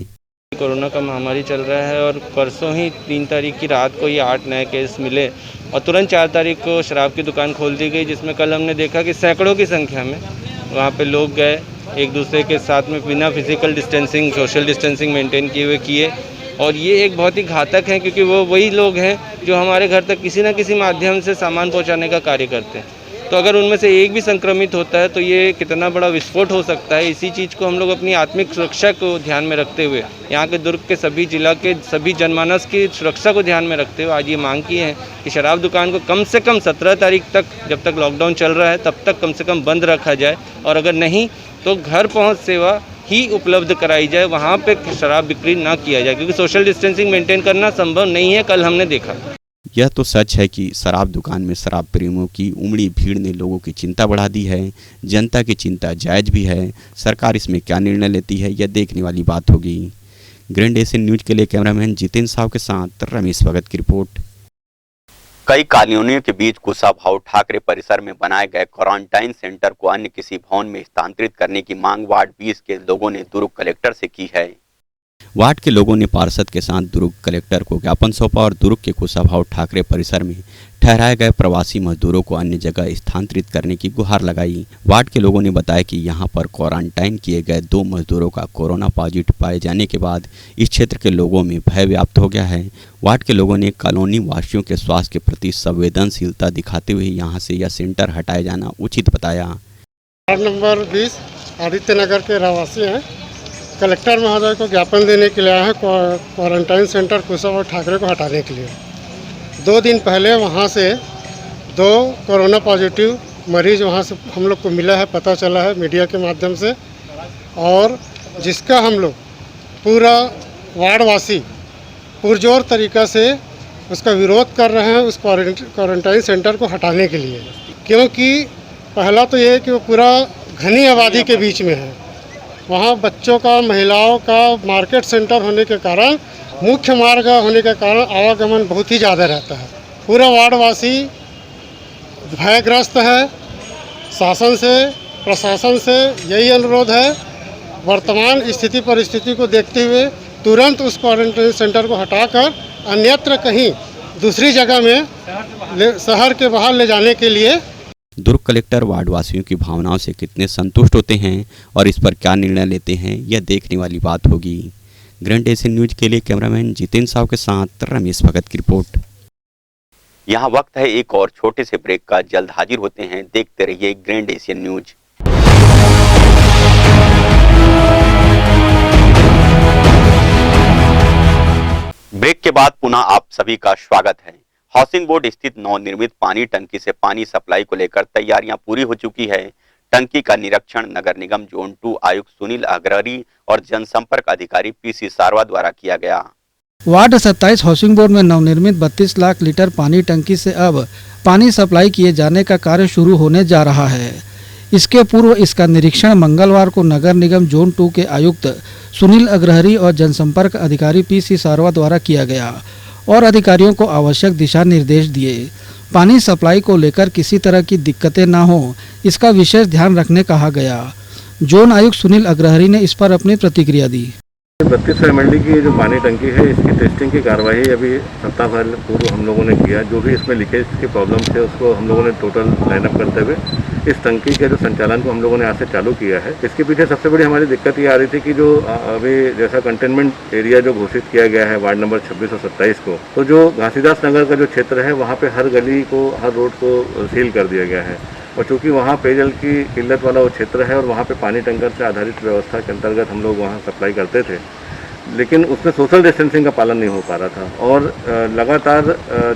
कोरोना का महामारी चल रहा है और परसों ही 3 तारीख की रात को ये 8 नए केस मिले और तुरंत 4 तारीख को शराब की दुकान खोल दी गई, जिसमें कल हमने देखा कि सैकड़ों की संख्या में वहाँ पे लोग गए, एक दूसरे के साथ में बिना physical distancing, social distancing maintain किए हुए किए। और ये एक बहुत ही घातक है, क्योंकि वो वही लोग हैं जो हमारे घर तक किसी न किसी माध्यम से सामान पहुंचाने का कार्य करते हैं। तो अगर उनमें से एक भी संक्रमित होता है तो ये कितना बड़ा विस्फोट हो सकता है। इसी चीज़ को हम लोग अपनी आत्मिक सुरक्षा को ध्यान में रखते हुए, यहाँ के दुर्ग के सभी जिला के सभी जनमानस की सुरक्षा को ध्यान में रखते हुए आज ये मांग की है कि शराब दुकान को कम से कम 17 तारीख तक, जब तक लॉकडाउन चल रहा है तब तक कम से कम बंद रखा जाए, और अगर नहीं तो घर पहुँच सेवा ही उपलब्ध कराई जाए, वहाँ पे शराब बिक्री ना किया जाए, क्योंकि सोशल डिस्टेंसिंग मेंटेन करना संभव नहीं है। कल हमने देखा। यह तो सच है कि शराब दुकान में शराब प्रेमियों की उमड़ी भीड़ ने लोगों की चिंता बढ़ा दी है। जनता की चिंता जायज भी है। सरकार इसमें क्या निर्णय लेती है, यह देखने वाली बात होगी। ग्रैंड एशियन न्यूज के लिए कैमरामैन जितेंद्र साहु के साथ रमेश भगत की रिपोर्ट। कई कॉलोनियों के बीच कुशाभाऊ ठाकरे परिसर में बनाए गए क्वारंटाइन सेंटर को अन्य किसी भवन में स्थानांतरित करने की मांग वार्ड 20 के लोगों ने दुर्ग कलेक्टर से की है। वार्ड के लोगों ने पार्षद के साथ दुर्ग कलेक्टर को ज्ञापन सौंपा और दुर्ग के कुशाभाऊ ठाकरे परिसर में ठहराए गए प्रवासी मजदूरों को अन्य जगह स्थानांतरित करने की गुहार लगाई। वार्ड के लोगों ने बताया कि यहां पर क्वारंटाइन किए गए 2 मजदूरों का कोरोना पॉजिटिव पाए जाने के बाद इस क्षेत्र के लोगों में भय व्याप्त हो गया है। वार्ड के लोगों ने कॉलोनी वासियों के स्वास्थ्य के प्रति संवेदनशीलता दिखाते हुए यहां से यह सेंटर हटाया जाना उचित बताया। वार्ड नंबर 20 आदित्य नगर के रहवासी हैं। कलेक्टर महोदय को ज्ञापन देने के लिए आए हैं क्वारंटाइन सेंटर कुशव और ठाकरे को हटाने के लिए। 2 दिन पहले वहां से 2 कोरोना पॉजिटिव मरीज वहां से हम लोग को मिला है, पता चला है मीडिया के माध्यम से, और जिसका हम लोग पूरा वार्डवासी पुरजोर तरीक़ा से उसका विरोध कर रहे हैं उस क्वारंटाइन सेंटर को हटाने के लिए। क्योंकि पहला तो ये कि वो पूरा घनी आबादी के बीच में है, वहाँ बच्चों का, महिलाओं का मार्केट सेंटर होने के कारण, मुख्य मार्ग होने के कारण आवागमन बहुत ही ज़्यादा रहता है। पूरा वार्डवासी भयग्रस्त है। शासन से, प्रशासन से यही अनुरोध है, वर्तमान स्थिति परिस्थिति को देखते हुए तुरंत उस क्वारंटाइन सेंटर को हटाकर अन्यत्र कहीं दूसरी जगह में शहर के बाहर ले जाने के लिए। दुर्ग कलेक्टर वार्डवासियों की भावनाओं से कितने संतुष्ट होते हैं और इस पर क्या निर्णय लेते हैं, यह देखने वाली बात होगी। ग्रैंड एशियन न्यूज के लिए कैमरामैन जितेंद्र साव के साथ रमेश भगत की रिपोर्ट। यहाँ वक्त है एक और छोटे से ब्रेक का, जल्द हाजिर होते हैं। देखते रहिए ग्रैंड एशियन न्यूज। ब्रेक के बाद पुनः आप सभी का स्वागत है। हाउसिंग बोर्ड स्थित नवनिर्मित पानी टंकी से पानी सप्लाई को लेकर तैयारियां पूरी हो चुकी है। टंकी का निरीक्षण नगर निगम जोन 2 आयुक्त सुनील अग्रहरी और जनसंपर्क अधिकारी पीसी सारवा द्वारा किया गया। वार्ड 27 हाउसिंग बोर्ड में नवनिर्मित 32 लाख लीटर पानी टंकी से अब पानी सप्लाई किए जाने का कार्य शुरू होने जा रहा है। इसके पूर्व इसका निरीक्षण मंगलवार को नगर निगम जोन 2 के आयुक्त सुनील अग्रहरी और जनसंपर्क अधिकारी पीसी सारवा द्वारा किया गया और अधिकारियों को आवश्यक दिशा निर्देश दिए। पानी सप्लाई को लेकर किसी तरह की दिक्कतें ना हो, इसका विशेष ध्यान रखने कहा गया। जोन आयुक्त सुनील अग्रहरी ने इस पर अपनी प्रतिक्रिया दी। 3200 ml की जो पानी टंकी है, इसकी टेस्टिंग की कार्रवाई अभी सप्ताह भर पूर्व हम लोगों ने किया। जो भी इसमें लीकेज की प्रॉब्लम थे उसको हम लोगों ने टोटल लाइनअप करते हुए इस टंकी के जो संचालन को हम लोगों ने आज से चालू किया है। इसके पीछे सबसे बड़ी हमारी दिक्कत ये आ रही थी कि जो अभी जैसा कंटेनमेंट एरिया जो घोषित किया गया है वार्ड नंबर 26 और 27 को, तो जो घासीदास नगर का जो क्षेत्र है वहाँ पे हर गली को, हर रोड को सील कर दिया गया है। और चूँकि वहाँ पेयजल की किल्लत वाला वो क्षेत्र है और वहाँ पे पानी टैंकर से आधारित व्यवस्था के अंतर्गत हम लोग वहाँ सप्लाई करते थे, लेकिन उसमें सोशल डिस्टेंसिंग का पालन नहीं हो पा रहा था। और लगातार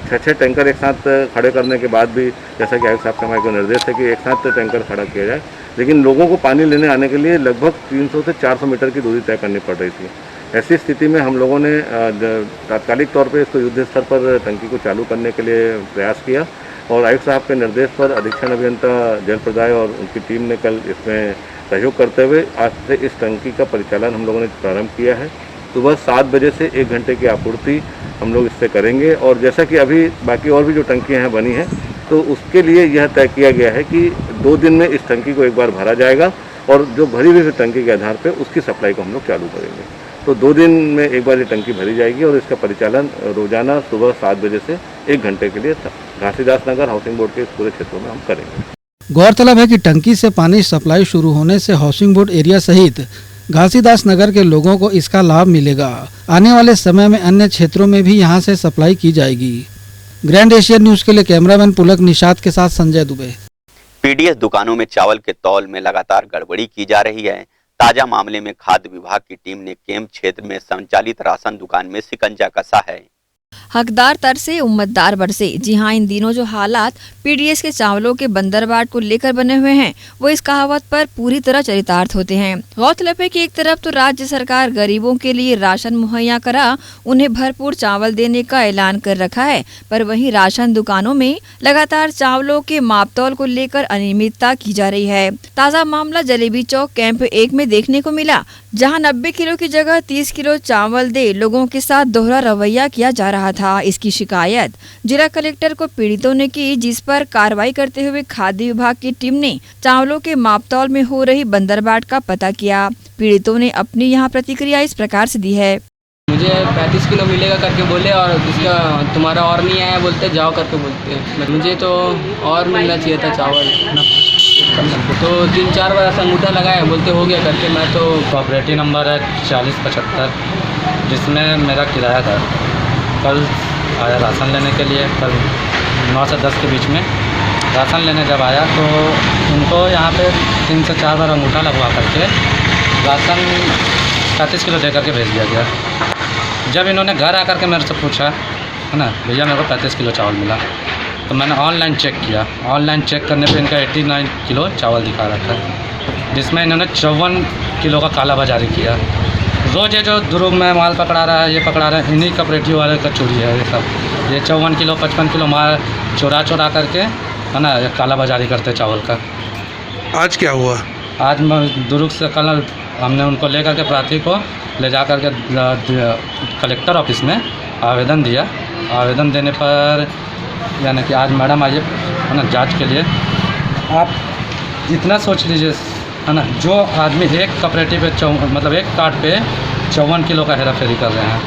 6 टैंकर एक साथ खड़े करने के बाद भी, जैसा कि आयुक्त साहब का हमारे को निर्देश है कि एक साथ टैंकर खड़ा किया जाए, लेकिन लोगों को पानी लेने आने के लिए लगभग 300 से 400 मीटर की दूरी तय करनी पड़ रही थी। ऐसी स्थिति में हम लोगों ने तात्कालिक तौर पर इसको युद्ध स्तर पर टंकी को चालू करने के लिए प्रयास किया और आयुक्त साहब के निर्देश पर अधीक्षण अभियंता जल प्रदाय और उनकी टीम ने कल इसमें सहयोग करते हुए आज से इस टंकी का परिचालन हम लोगों ने प्रारंभ किया है। सुबह 7 बजे से 1 घंटे की आपूर्ति हम लोग इससे करेंगे और जैसा कि अभी बाकी और भी जो टंकियां हैं बनी हैं, तो उसके लिए यह तय किया गया है कि 2 दिन में इस टंकी को एक बार भरा जाएगा और जो भरी हुई टंकी के आधार पर उसकी सप्लाई को हम लोग चालू करेंगे। तो 2 दिन में एक बार ये टंकी भरी जाएगी और इसका परिचालन रोजाना सुबह 7 बजे से 1 घंटे के लिए घासीदास नगर हाउसिंग बोर्ड के इस पूरे क्षेत्रों में हम करेंगे। गौरतलब है कि टंकी से पानी सप्लाई शुरू होने से हाउसिंग बोर्ड एरिया सहित घासीदास नगर के लोगों को इसका लाभ मिलेगा। आने वाले समय में अन्य क्षेत्रों में भी यहां से सप्लाई की जाएगी। ग्रैंड एशियन न्यूज के लिए कैमरामैन पुलक निषाद के साथ संजय दुबे। पीडीएस दुकानों में चावल के तौल में लगातार गड़बड़ी की जा रही है। ताजा मामले में खाद्य विभाग की टीम ने कैंप क्षेत्र में संचालित राशन दुकान में शिकंजा कसा है। हकदार तरसे उम्मतदार बरसे। जी हाँ, इन दिनों जो हालात पीडीएस के चावलों के बंदरबाट को लेकर बने हुए हैं, वो इस कहावत पर पूरी तरह चरितार्थ होते हैं। गौरतलब है कि एक तरफ तो राज्य सरकार गरीबों के लिए राशन मुहैया करा उन्हें भरपूर चावल देने का ऐलान कर रखा है, पर वहीं राशन दुकानों में लगातार चावलों के मापतौल को लेकर अनियमितता की जा रही है। ताज़ा मामला जलेबी चौक कैंप 1 में देखने को मिला, जहाँ 90 किलो की जगह 30 किलो चावल दे लोगों के साथ दोहरा रवैया किया जा रहा था। इसकी शिकायत जिला कलेक्टर को पीड़ितों ने की, जिस पर कार्रवाई करते हुए खाद्य विभाग की टीम ने चावलों के मापतौल में हो रही बंदरबाट का पता किया। पीड़ितों ने अपनी यहाँ प्रतिक्रिया इस प्रकार से दी है। मुझे 35 किलो मिलेगा करके बोले और इसका तुम्हारा और नहीं आया बोलते जाओ करके बोलते हैं। मुझे तो और मिलना चाहिए था चावल, तो 3-4 बार ऐसा अंगूठा लगाया बोलते हो गया करके। मैं तो कोऑपरेटिव नंबर है 4075 जिसमें मेरा किराया था। कल आया राशन लेने के लिए, कल 9 से 10 के बीच में राशन लेने जब आया तो उनको यहाँ पे 3 से 4 बार अंगूठा लगवा करके राशन 35 किलो दे करके भेज दिया गया। जब इन्होंने घर आकर के मेरे से पूछा है ना, भैया मेरे को 35 किलो चावल मिला, तो मैंने ऑनलाइन चेक किया। ऑनलाइन चेक करने पे इनका 89 किलो चावल दिखा रहा था, जिसमें इन्होंने 54 किलो का काला बाजारी किया। रोज़ ये जो दुर्ग में माल पकड़ा रहा है, ये पकड़ा रहा है, इन्हीं कोऑपरेटिव वाले का चोरी है ये सब। ये 54 किलो 55 किलो माल चोरा करके है ना काला बाजारी करते चावल का। आज क्या हुआ? आज दुर्ग से कल हमने उनको ले करके प्रार्थी को ले जा करके कलेक्टर ऑफिस में आवेदन दिया। आवेदन देने पर यानी कि आज मैडम आइए है ना जांच के लिए। आप इतना सोच लीजिए है ना, जो आदमी एक कोऑपरेटिव पे मतलब एक कार्ड पे 54 किलो का हेरा फेरी कर रहे हैं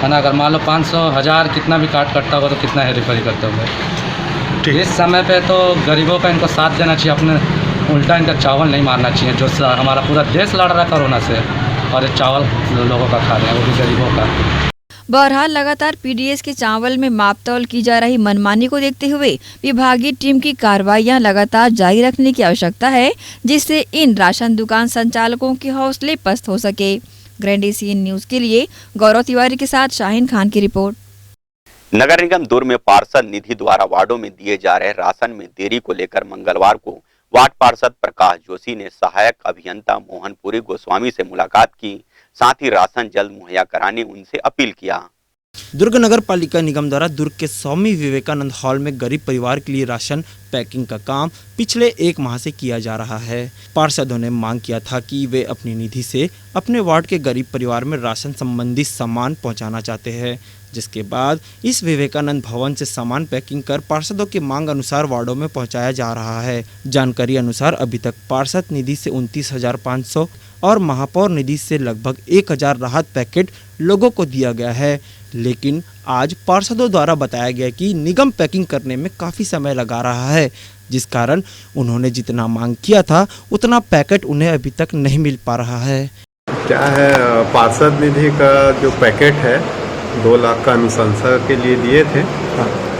है ना। अगर मान लो 500 1000 कितना भी कार्ड कटता होगा तो कितना हेरा फेरी करते होंगे। इस समय पे तो गरीबों का इनको साथ देना चाहिए, अपने उल्टा इनका चावल नहीं मारना चाहिए। जो हमारा पूरा देश लड़ रहा है कोरोना से और ये चावल लोगों का खा रहे हैं, वो भी गरीबों का। बहरहाल लगातार पीडीएस के चावल में मापतौल की जा रही मनमानी को देखते हुए विभागीय टीम की कार्रवाइयां लगातार जारी रखने की आवश्यकता है, जिससे इन राशन दुकान संचालकों के हौसले पस्त हो सके। ग्रैंड एशियन न्यूज के लिए गौरव तिवारी के साथ शाहीन खान की रिपोर्ट। नगर निगम दुर्ग में पार्षद निधि द्वारा वार्डों में दिए जा रहे राशन में देरी को लेकर मंगलवार को वार्ड पार्षद प्रकाश जोशी ने सहायक अभियंता मोहनपुरी गोस्वामी से मुलाकात की, साथ ही राशन जल्द मुहैया कराने उनसे अपील किया। दुर्ग नगर पालिका निगम द्वारा दुर्ग के स्वामी विवेकानंद हॉल में गरीब परिवार के लिए राशन पैकिंग का काम पिछले 1 माह से किया जा रहा है। पार्षदों ने मांग किया था कि वे अपनी निधि से अपने वार्ड के गरीब परिवार में राशन संबंधी सामान पहुंचाना चाहते हैं, जिसके बाद इस विवेकानंद भवन से सामान पैकिंग कर पार्षदों की मांग अनुसार वार्डों में पहुंचाया जा रहा है। जानकारी अनुसार अभी तक पार्षद निधि से 29,500 और महापौर निधि से लगभग 1,000 राहत पैकेट लोगों को दिया गया है, लेकिन आज पार्षदों द्वारा बताया गया कि निगम पैकिंग करने में काफ़ी समय लगा रहा है, जिस कारण उन्होंने जितना मांग किया था उतना पैकेट उन्हें अभी तक नहीं मिल पा रहा है। क्या है, पार्षद निधि का जो पैकेट है 2 लाख का अनुशंसा के लिए दिए थे,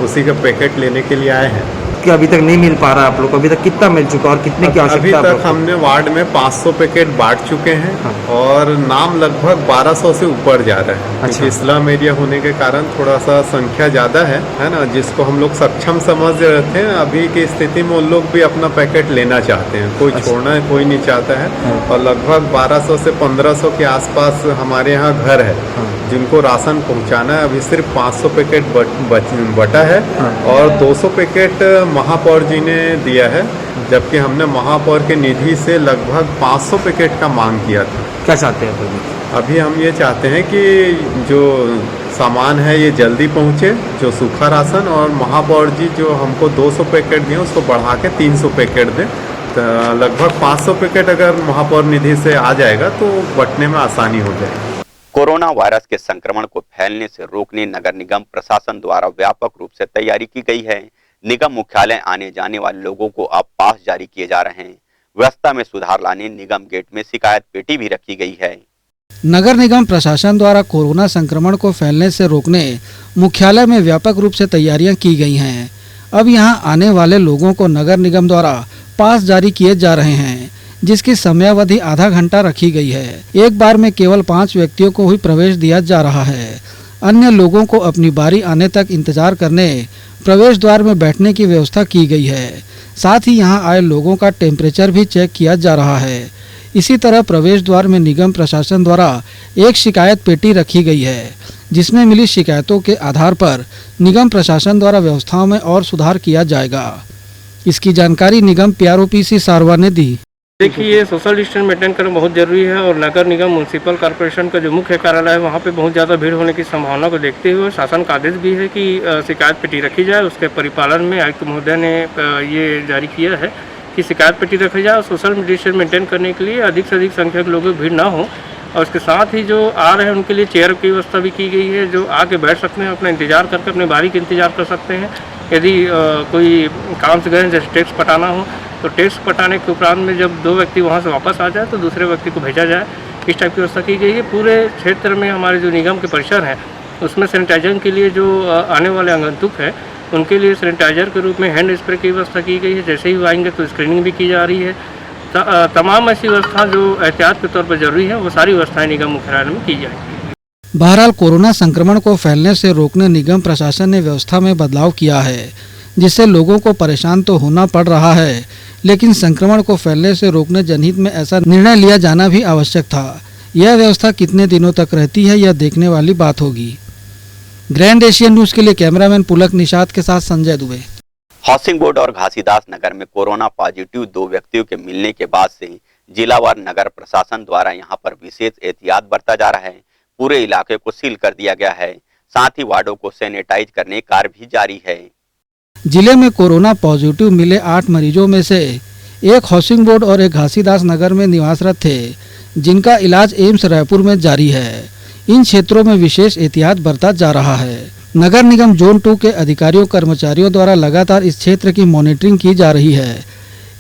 उसी का पैकेट लेने के लिए आए हैं। कि अभी तक नहीं मिल पा रहा आप लोग, अभी तक कितना मिल चुका और कितने की आवश्यकता? अभी तक हमने वार्ड में 500 पैकेट बांट चुके हैं। हाँ। और नाम लगभग 1200 से ऊपर जा रहा है। अच्छा। क्योंकि इस्लाम एरिया होने के कारण थोड़ा सा संख्या ज़्यादा है ना, जिसको हम लोग सक्षम समझ रहे थे। अभी की स्थिति में उन लोग भी अपना पैकेट लेना चाहते हैं, कोई छोड़ना है कोई नहीं चाहता है। और लगभग 1200 से 1500 के आसपास हमारे यहाँ घर है जिनको राशन पहुँचाना है। अभी सिर्फ 500 पैकेट बटा है और 200 पैकेट महापौर जी ने दिया है, जबकि हमने महापौर के निधि से लगभग 500 पैकेट का मांग किया था। क्या चाहते हैं अभी हम ये चाहते हैं कि जो सामान है ये जल्दी पहुँचे, जो सूखा राशन, और महापौर जी जो हमको 200 पैकेट दिए उसको बढ़ा के 300 पैकेट दें। तो लगभग 500 पैकेट अगर महापौर निधि से आ जाएगा तो बंटने में आसानी हो जाएगी। कोरोना वायरस के संक्रमण को फैलने से रोकने नगर निगम प्रशासन द्वारा व्यापक रूप से तैयारी की गई है। निगम मुख्यालय आने जाने वाले लोगों को अब पास जारी किए जा रहे हैं। व्यवस्था में सुधार लाने निगम गेट में शिकायत पेटी भी रखी गई है। नगर निगम प्रशासन द्वारा कोरोना संक्रमण को फैलने से रोकने मुख्यालय में व्यापक रूप से तैयारियां की गई हैं। अब यहां आने वाले लोगों को नगर निगम द्वारा पास जारी किए जा रहे हैं, जिसकी समयावधि आधा घंटा रखी गई है। एक बार में केवल 5 व्यक्तियों को ही प्रवेश दिया जा रहा है। अन्य लोगों को अपनी बारी आने तक इंतजार करने प्रवेश द्वार में बैठने की व्यवस्था की गई है। साथ ही यहां आए लोगों का टेम्परेचर भी चेक किया जा रहा है। इसी तरह प्रवेश द्वार में निगम प्रशासन द्वारा एक शिकायत पेटी रखी गई है, जिसमें मिली शिकायतों के आधार पर निगम प्रशासन द्वारा व्यवस्थाओं में और सुधार किया जाएगा। इसकी जानकारी निगम PROPC सारवा ने दी। देखिए, ये सोशल डिस्टेंस मेंटेन करना बहुत ज़रूरी है और नगर निगम म्यूनसिपल कॉर्पोरेशन का जो मुख्य कार्यालय है वहाँ पे बहुत ज़्यादा भीड़ होने की संभावना को देखते हुए शासन का आदेश भी है कि शिकायत पेटी रखी जाए। उसके परिपालन में आयुक्त महोदय ने ये जारी किया है कि शिकायत पेटी रखी जाए और सोशल डिस्टेंस मेंटेन करने के लिए अधिक से अधिक संख्यक लोगों की भीड़ ना हो और उसके साथ ही जो आ रहे हैं उनके लिए चेयर की व्यवस्था भी की गई है, जो आके बैठ सकते हैं, अपना इंतज़ार करके अपने बारी का इंतज़ार कर सकते हैं। यदि कोई काम से गए जैसे टैक्स पटाना हो तो टैक्स पटाने के उपरांत में जब 2 व्यक्ति वहाँ से वापस आ जाए तो दूसरे व्यक्ति को भेजा जाए, इस टाइप की व्यवस्था की गई है। पूरे क्षेत्र में हमारे जो निगम के परिसर हैं उसमें सैनिटाइजर के लिए जो आने वाले आगंतुक हैं उनके लिए सैनिटाइजर के रूप में हैंड स्प्रे की व्यवस्था की गई है। जैसे ही वो आएंगे तो स्क्रीनिंग भी की जा रही है। तमाम ऐसी व्यवस्था जो एहतियात के तौर पर जरूरी है वो सारी व्यवस्थाएं निगम मुख्यालय में की जाएगी। बहरहाल कोरोना संक्रमण को फैलने से रोकने निगम प्रशासन ने व्यवस्था में बदलाव किया है, जिससे लोगों को परेशान तो होना पड़ रहा है, लेकिन संक्रमण को फैलने से रोकने जनहित में ऐसा निर्णय लिया जाना भी आवश्यक था। यह व्यवस्था कितने दिनों तक रहती है यह देखने वाली बात होगी। ग्रैंड एशियन न्यूज के लिए कैमरामैन पुलक निषाद के साथ संजय दुबे। हाउसिंग बोर्ड और घासीदास नगर में कोरोना पॉजिटिव 2 व्यक्तियों के मिलने के बाद से जिलावार नगर प्रशासन द्वारा यहां पर विशेष एहतियात बरता जा रहा है। पूरे इलाके को सील कर दिया गया है, साथ ही वार्डों को सैनिटाइज करने का कार्य भी जारी है। जिले में कोरोना पॉजिटिव मिले 8 मरीजों में से एक हाउसिंग बोर्ड और एक घासीदास नगर में निवासरत थे, जिनका इलाज एम्स रायपुर में जारी है। इन क्षेत्रों में विशेष एहतियात बरता जा रहा है। नगर निगम जोन 2 के अधिकारियों कर्मचारियों द्वारा लगातार इस क्षेत्र की मॉनिटरिंग की जा रही है।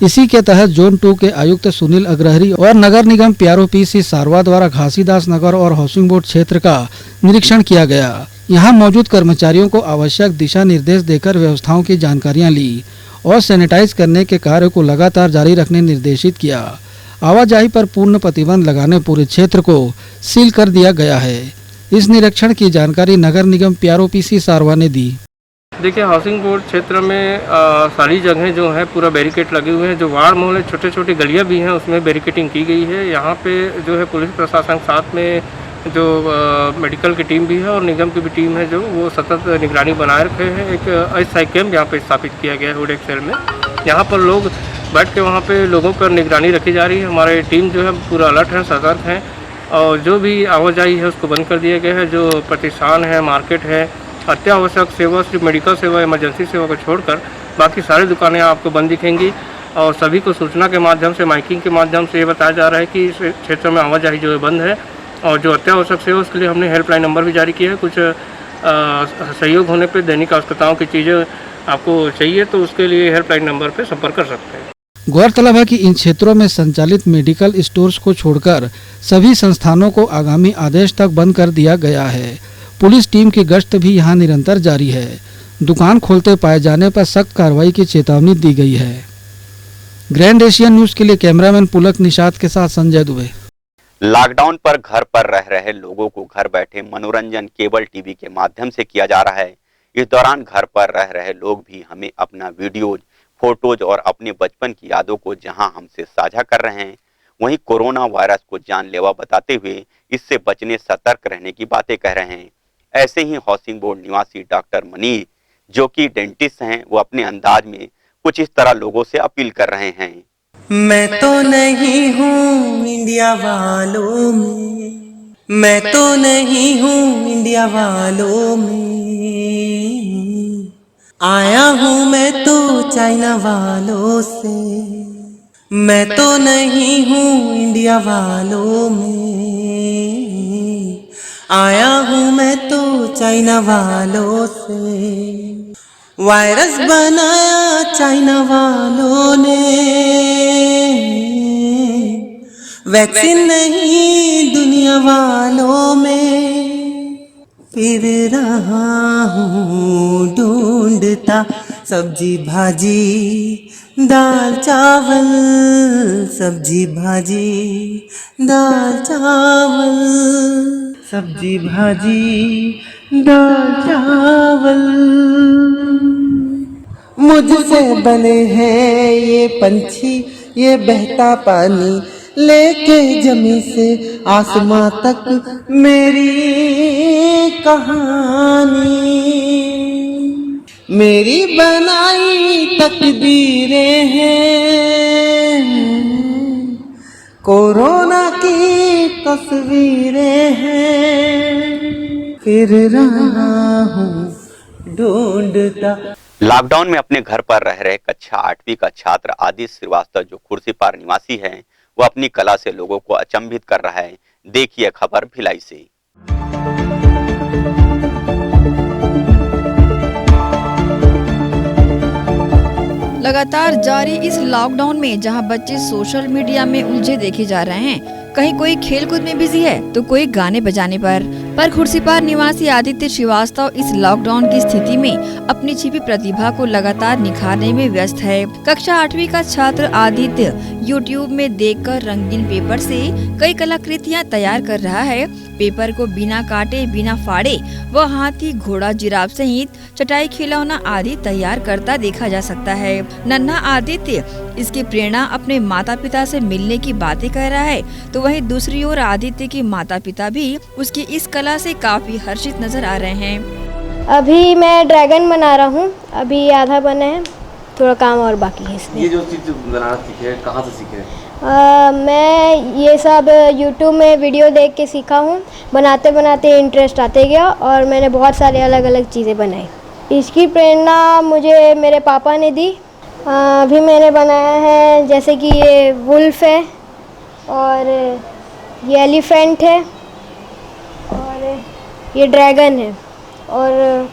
इसी के तहत जोन 2 के आयुक्त सुनील अग्रहरी और नगर निगम PRO-PC सारवा द्वारा घासीदास नगर और हाउसिंग बोर्ड क्षेत्र का निरीक्षण किया गया। यहाँ मौजूद कर्मचारियों को आवश्यक दिशा निर्देश देकर व्यवस्थाओं की जानकारियां ली और सैनिटाइज करने के कार्य को लगातार जारी रखने निर्देशित किया। आवाजाही पर पूर्ण प्रतिबंध लगाने पूरे क्षेत्र को सील कर दिया गया है। इस निरीक्षण की जानकारी नगर निगम PRO-PC सारवा ने दी। देखिए, हाउसिंग बोर्ड क्षेत्र में सारी जगह जो है पूरा बैरिकेड लगे हुए हैं। जो वार्ड मोहल्ले छोटे छोटे गलियां भी हैं उसमें बैरिकेडिंग की गई है। यहाँ पे जो है पुलिस प्रशासन साथ में जो मेडिकल की टीम भी है और निगम की भी टीम है जो वो सतत निगरानी बनाए रखे हैं। एक अस्थायी कैंप यहाँ पे स्थापित किया गया है हुड एक्सेल में। यहाँ पर लोग बैठ के वहाँ पे लोगों पर निगरानी रखी जा रही है। हमारी टीम जो है पूरा अलर्ट है, सतर्क है और जो भी आवाजाही है उसको बंद कर दिया गया है। जो प्रतिष्ठान है, मार्केट है, अत्यावश्यक सेवा सिर्फ मेडिकल सेवा, इमरजेंसी सेवा को छोड़कर बाकी सारी दुकानें आपको बंद दिखेंगी और सभी को सूचना के माध्यम से, माइकिंग के माध्यम से ये बताया जा रहा है कि इस क्षेत्र में आवाजाही जो है बंद है। और जो अत्यावश्यक सेवा उसके लिए हमने हेल्पलाइन नंबर भी जारी किया है। कुछ सहयोग होने पर दैनिक आवश्यकताओं की चीज़ें आपको चाहिए तो उसके लिए हेल्पलाइन नंबर पर संपर्क कर सकते हैं। गौरतलब है कि इन क्षेत्रों में संचालित मेडिकल स्टोर्स को छोड़कर सभी संस्थानों को आगामी आदेश तक बंद कर दिया गया है। पुलिस टीम की गश्त भी यहां निरंतर जारी है। दुकान खोलते पाए जाने पर सख्त कार्रवाई की चेतावनी दी गई है। ग्रैंड एशियन न्यूज के लिए कैमरामैन पुलक निषाद के साथ संजय दुबे। लॉकडाउन पर घर पर रह रहे लोगों को घर बैठे मनोरंजन केबल टीवी के माध्यम से किया जा रहा है। इस दौरान घर पर रह रहे लोग भी हमें अपना वीडियोज, फोटोज और अपने बचपन की यादों को जहां हमसे साझा कर रहे हैं, वहीं कोरोना वायरस को जानलेवा बताते हुए इससे बचने, सतर्क रहने की बातें कह रहे हैं। ऐसे ही हाउसिंग बोर्ड निवासी डॉक्टर मनीष, जो कि डेंटिस्ट हैं, वो अपने अंदाज में कुछ इस तरह लोगों से अपील कर रहे हैं। मैं तो नहीं हूँ इंडिया वालों में, मैं तो नहीं हूँ इंडिया वालों में, आया हूँ मैं तो चाइना वालों से। मैं तो नहीं हूँ इंडिया वालों में, आया हूँ मैं तो चाइना वालों से। वायरस बनाया चाइना वालों ने, वैक्सीन नहीं दुनिया वालों में। फिर रहा हूँ ढूंढता सब्जी भाजी दाल चावल, सब्जी भाजी दाल चावल, सब्जी भाजी दाल चावल। मुझसे बने हैं ये पंछी, ये बहता पानी लेके जमी से आसमां तक मेरी कहानी। मेरी बनाई तकदीरें हैं, कोरोना की तस्वीरें हैं। फिर रहा हूँ ढूंढता। लॉकडाउन में अपने घर पर रह रहे कक्षा 8वीं का छात्र आदित्य श्रीवास्तव, जो कुर्सी पार निवासी है, वो अपनी कला से लोगों को अचंभित कर रहा है। देखिए खबर भिलाई से। लगातार जारी इस लॉकडाउन में जहां बच्चे सोशल मीडिया में उलझे देखे जा रहे हैं, कहीं कोई खेलकूद में बिजी है तो कोई गाने बजाने पर खुर्सीपार निवासी आदित्य श्रीवास्तव इस लॉकडाउन की स्थिति में अपनी छिपी प्रतिभा को लगातार निखारने में व्यस्त है। कक्षा 8वीं का छात्र आदित्य YouTube में देखकर रंगीन पेपर से कई कलाकृतियां तैयार कर रहा है। पेपर को बिना काटे बिना फाड़े वह हाथी, घोड़ा, जिराफ सहित चटाई, खिलौना आदि तैयार करता देखा जा सकता है। नन्हा आदित्य इसकी प्रेरणा अपने माता पिता से मिलने की बातें कर रहा है, तो वहीं दूसरी ओर आदित्य के माता पिता भी उसकी इस कला से काफी हर्षित नजर आ रहे हैं। अभी मैं ड्रैगन बना रहा हूँ, अभी आधा बना है, थोड़ा काम और बाकी है इसमें। ये जो चीज़ बनाना सीखे कहाँ से सीखे? मैं ये सब YouTube में वीडियो देख के सीखा हूँ। बनाते बनाते इंटरेस्ट आते गया और मैंने बहुत सारे अलग अलग चीज़ें बनाई। इसकी प्रेरणा मुझे मेरे पापा ने दी। अभी मैंने बनाया है जैसे कि ये वुल्फ है और ये एलिफेंट है और ये ड्रैगन है और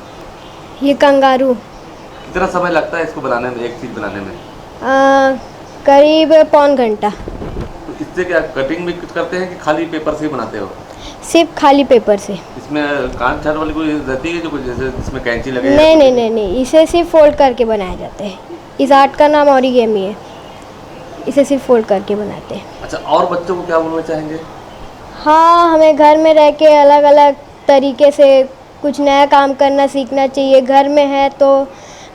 ये कंगारू। कितना समय लगता है इसको बनाने में, एक चीज़ बनाने में? करीब पौन घंटा। तो इससे क्या कटिंग भी कुछ करते हैं कि खाली पेपर से ही बनाते हो? सिर्फ खाली पेपर से। इसमें कान छाट वाली कोई रहती है जो कुछ जैसे इसमें कैंची लगे? नहीं, इसे सिर्फ फोल्ड करके बनाए जाते हैं। इस आर्ट का नाम ओरिगेमी है, इसे सिर्फ फोल्ड करके बनाते हैं। अच्छा, और बच्चों को क्या बोलना चाहेंगे? हाँ, हमें घर में रह के अलग अलग तरीके से कुछ नया काम करना सीखना चाहिए। घर में है तो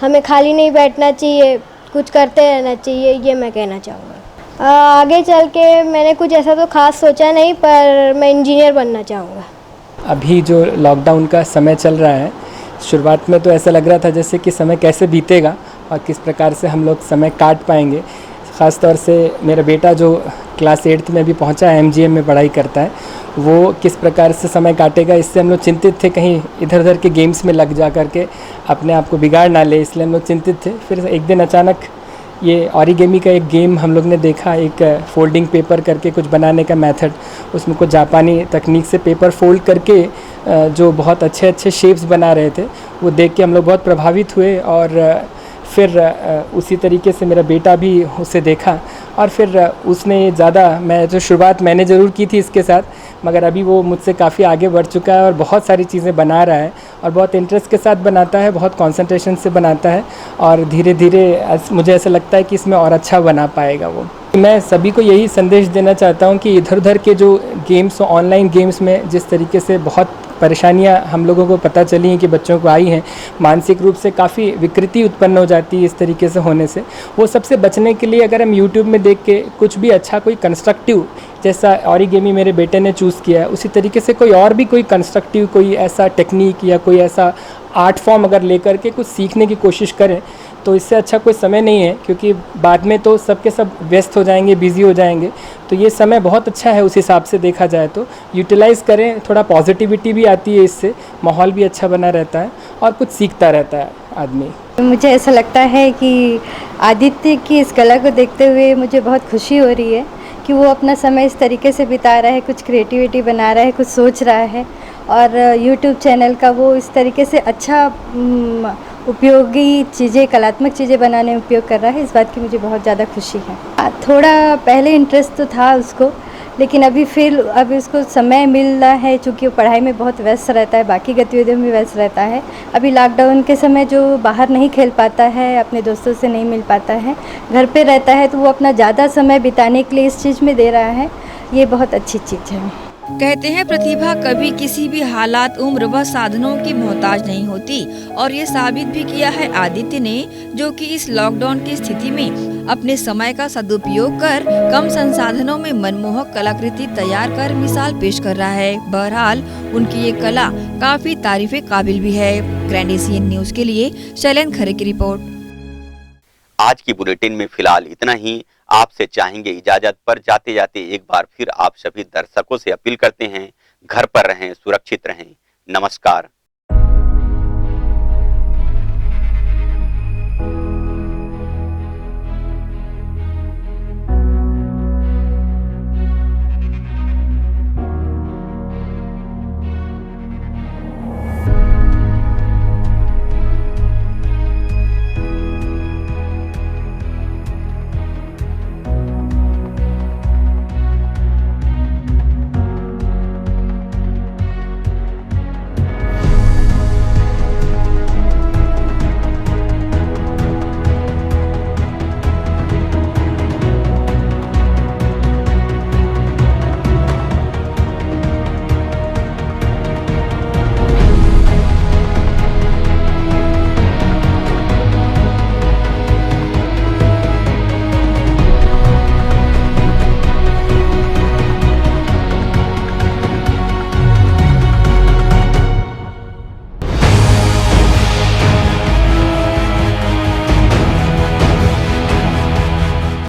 हमें खाली नहीं बैठना चाहिए, कुछ करते रहना चाहिए, ये मैं कहना चाहूँगा। आगे चल के मैंने कुछ ऐसा तो खास सोचा नहीं, पर मैं इंजीनियर बनना चाहूँगा। अभी जो लॉकडाउन का समय चल रहा है, शुरुआत में तो ऐसा लग रहा था जैसे कि समय कैसे बीतेगा और किस प्रकार से हम लोग समय काट पाएंगे। ख़ास तौर से मेरा बेटा जो क्लास 8th में भी पहुंचा है, MGM में पढ़ाई करता है, वो किस प्रकार से समय काटेगा, इससे हम लोग चिंतित थे। कहीं इधर उधर के गेम्स में लग जा करके अपने आप को बिगाड़ ना ले, इसलिए हम लोग चिंतित थे। फिर एक दिन अचानक ये ओरिगेमी का एक गेम हम लोग ने देखा, एक फोल्डिंग पेपर करके कुछ बनाने का मेथड, उसमें कुछ जापानी तकनीक से पेपर फोल्ड करके जो बहुत अच्छे अच्छे शेप्स बना रहे थे, वो देख के हम लोग बहुत प्रभावित हुए। और फिर उसी तरीके से मेरा बेटा भी उसे देखा और फिर उसने ज़्यादा, मैं जो शुरुआत मैंने ज़रूर की थी इसके साथ, मगर अभी वो मुझसे काफ़ी आगे बढ़ चुका है और बहुत सारी चीज़ें बना रहा है और बहुत इंटरेस्ट के साथ बनाता है, बहुत कंसंट्रेशन से बनाता है और धीरे धीरे मुझे ऐसा लगता है कि इसमें और अच्छा बना पाएगा वो। मैं सभी को यही संदेश देना चाहता हूँ कि इधर उधर के जो गेम्स, ऑनलाइन गेम्स में जिस तरीके से बहुत परेशानियां हम लोगों को पता चली हैं कि बच्चों को आई हैं, मानसिक रूप से काफ़ी विकृति उत्पन्न हो जाती है इस तरीके से होने से, वो सबसे बचने के लिए अगर हम YouTube में देख के कुछ भी अच्छा कोई कंस्ट्रक्टिव, जैसा ओरिगेमी मेरे बेटे ने चूज़ किया है, उसी तरीके से कोई और भी कोई कंस्ट्रक्टिव, कोई ऐसा टेक्निक या कोई ऐसा आर्ट फॉर्म अगर लेकर के कुछ सीखने की कोशिश करें, तो इससे अच्छा कोई समय नहीं है, क्योंकि बाद में तो सबके सब व्यस्त हो जाएंगे, बिज़ी हो जाएंगे। तो ये समय बहुत अच्छा है उस हिसाब से देखा जाए तो यूटिलाइज़ करें, थोड़ा पॉजिटिविटी भी आती है इससे, माहौल भी अच्छा बना रहता है और कुछ सीखता रहता है आदमी। मुझे ऐसा लगता है कि आदित्य की इस कला को देखते हुए मुझे बहुत खुशी हो रही है कि वो अपना समय इस तरीके से बिता रहा है, कुछ क्रिएटिविटी बना रहा है, कुछ सोच रहा है और YouTube चैनल का वो इस तरीके से अच्छा उपयोगी चीज़ें, कलात्मक चीज़ें बनाने में उपयोग कर रहा है। इस बात की मुझे बहुत ज़्यादा खुशी है। थोड़ा पहले इंटरेस्ट तो था उसको, लेकिन अभी उसको समय मिल रहा है, चूँकि वो पढ़ाई में बहुत व्यस्त रहता है, बाकी गतिविधियों में व्यस्त रहता है। अभी लॉकडाउन के समय जो बाहर नहीं खेल पाता है, अपने दोस्तों से नहीं मिल पाता है, घर पे रहता है, तो वो अपना ज़्यादा समय बिताने के लिए इस चीज़ में दे रहा है। ये बहुत अच्छी चीज़ है। कहते हैं प्रतिभा कभी किसी भी हालात, उम्र व साधनों की मोहताज नहीं होती और ये साबित भी किया है आदित्य ने, जो कि इस लॉकडाउन की स्थिति में अपने समय का सदुपयोग कर कम संसाधनों में मनमोहक कलाकृति तैयार कर मिसाल पेश कर रहा है। बहरहाल उनकी ये कला काफी तारीफे काबिल भी है। ग्रैंड एशियन न्यूज के लिए शैलेंद्र खरे की रिपोर्ट। आज की बुलेटिन में फिलहाल इतना ही। आपसे चाहेंगे इजाजत, पर जाते जाते एक बार फिर आप सभी दर्शकों से अपील करते हैं, घर पर रहें, सुरक्षित रहें। नमस्कार।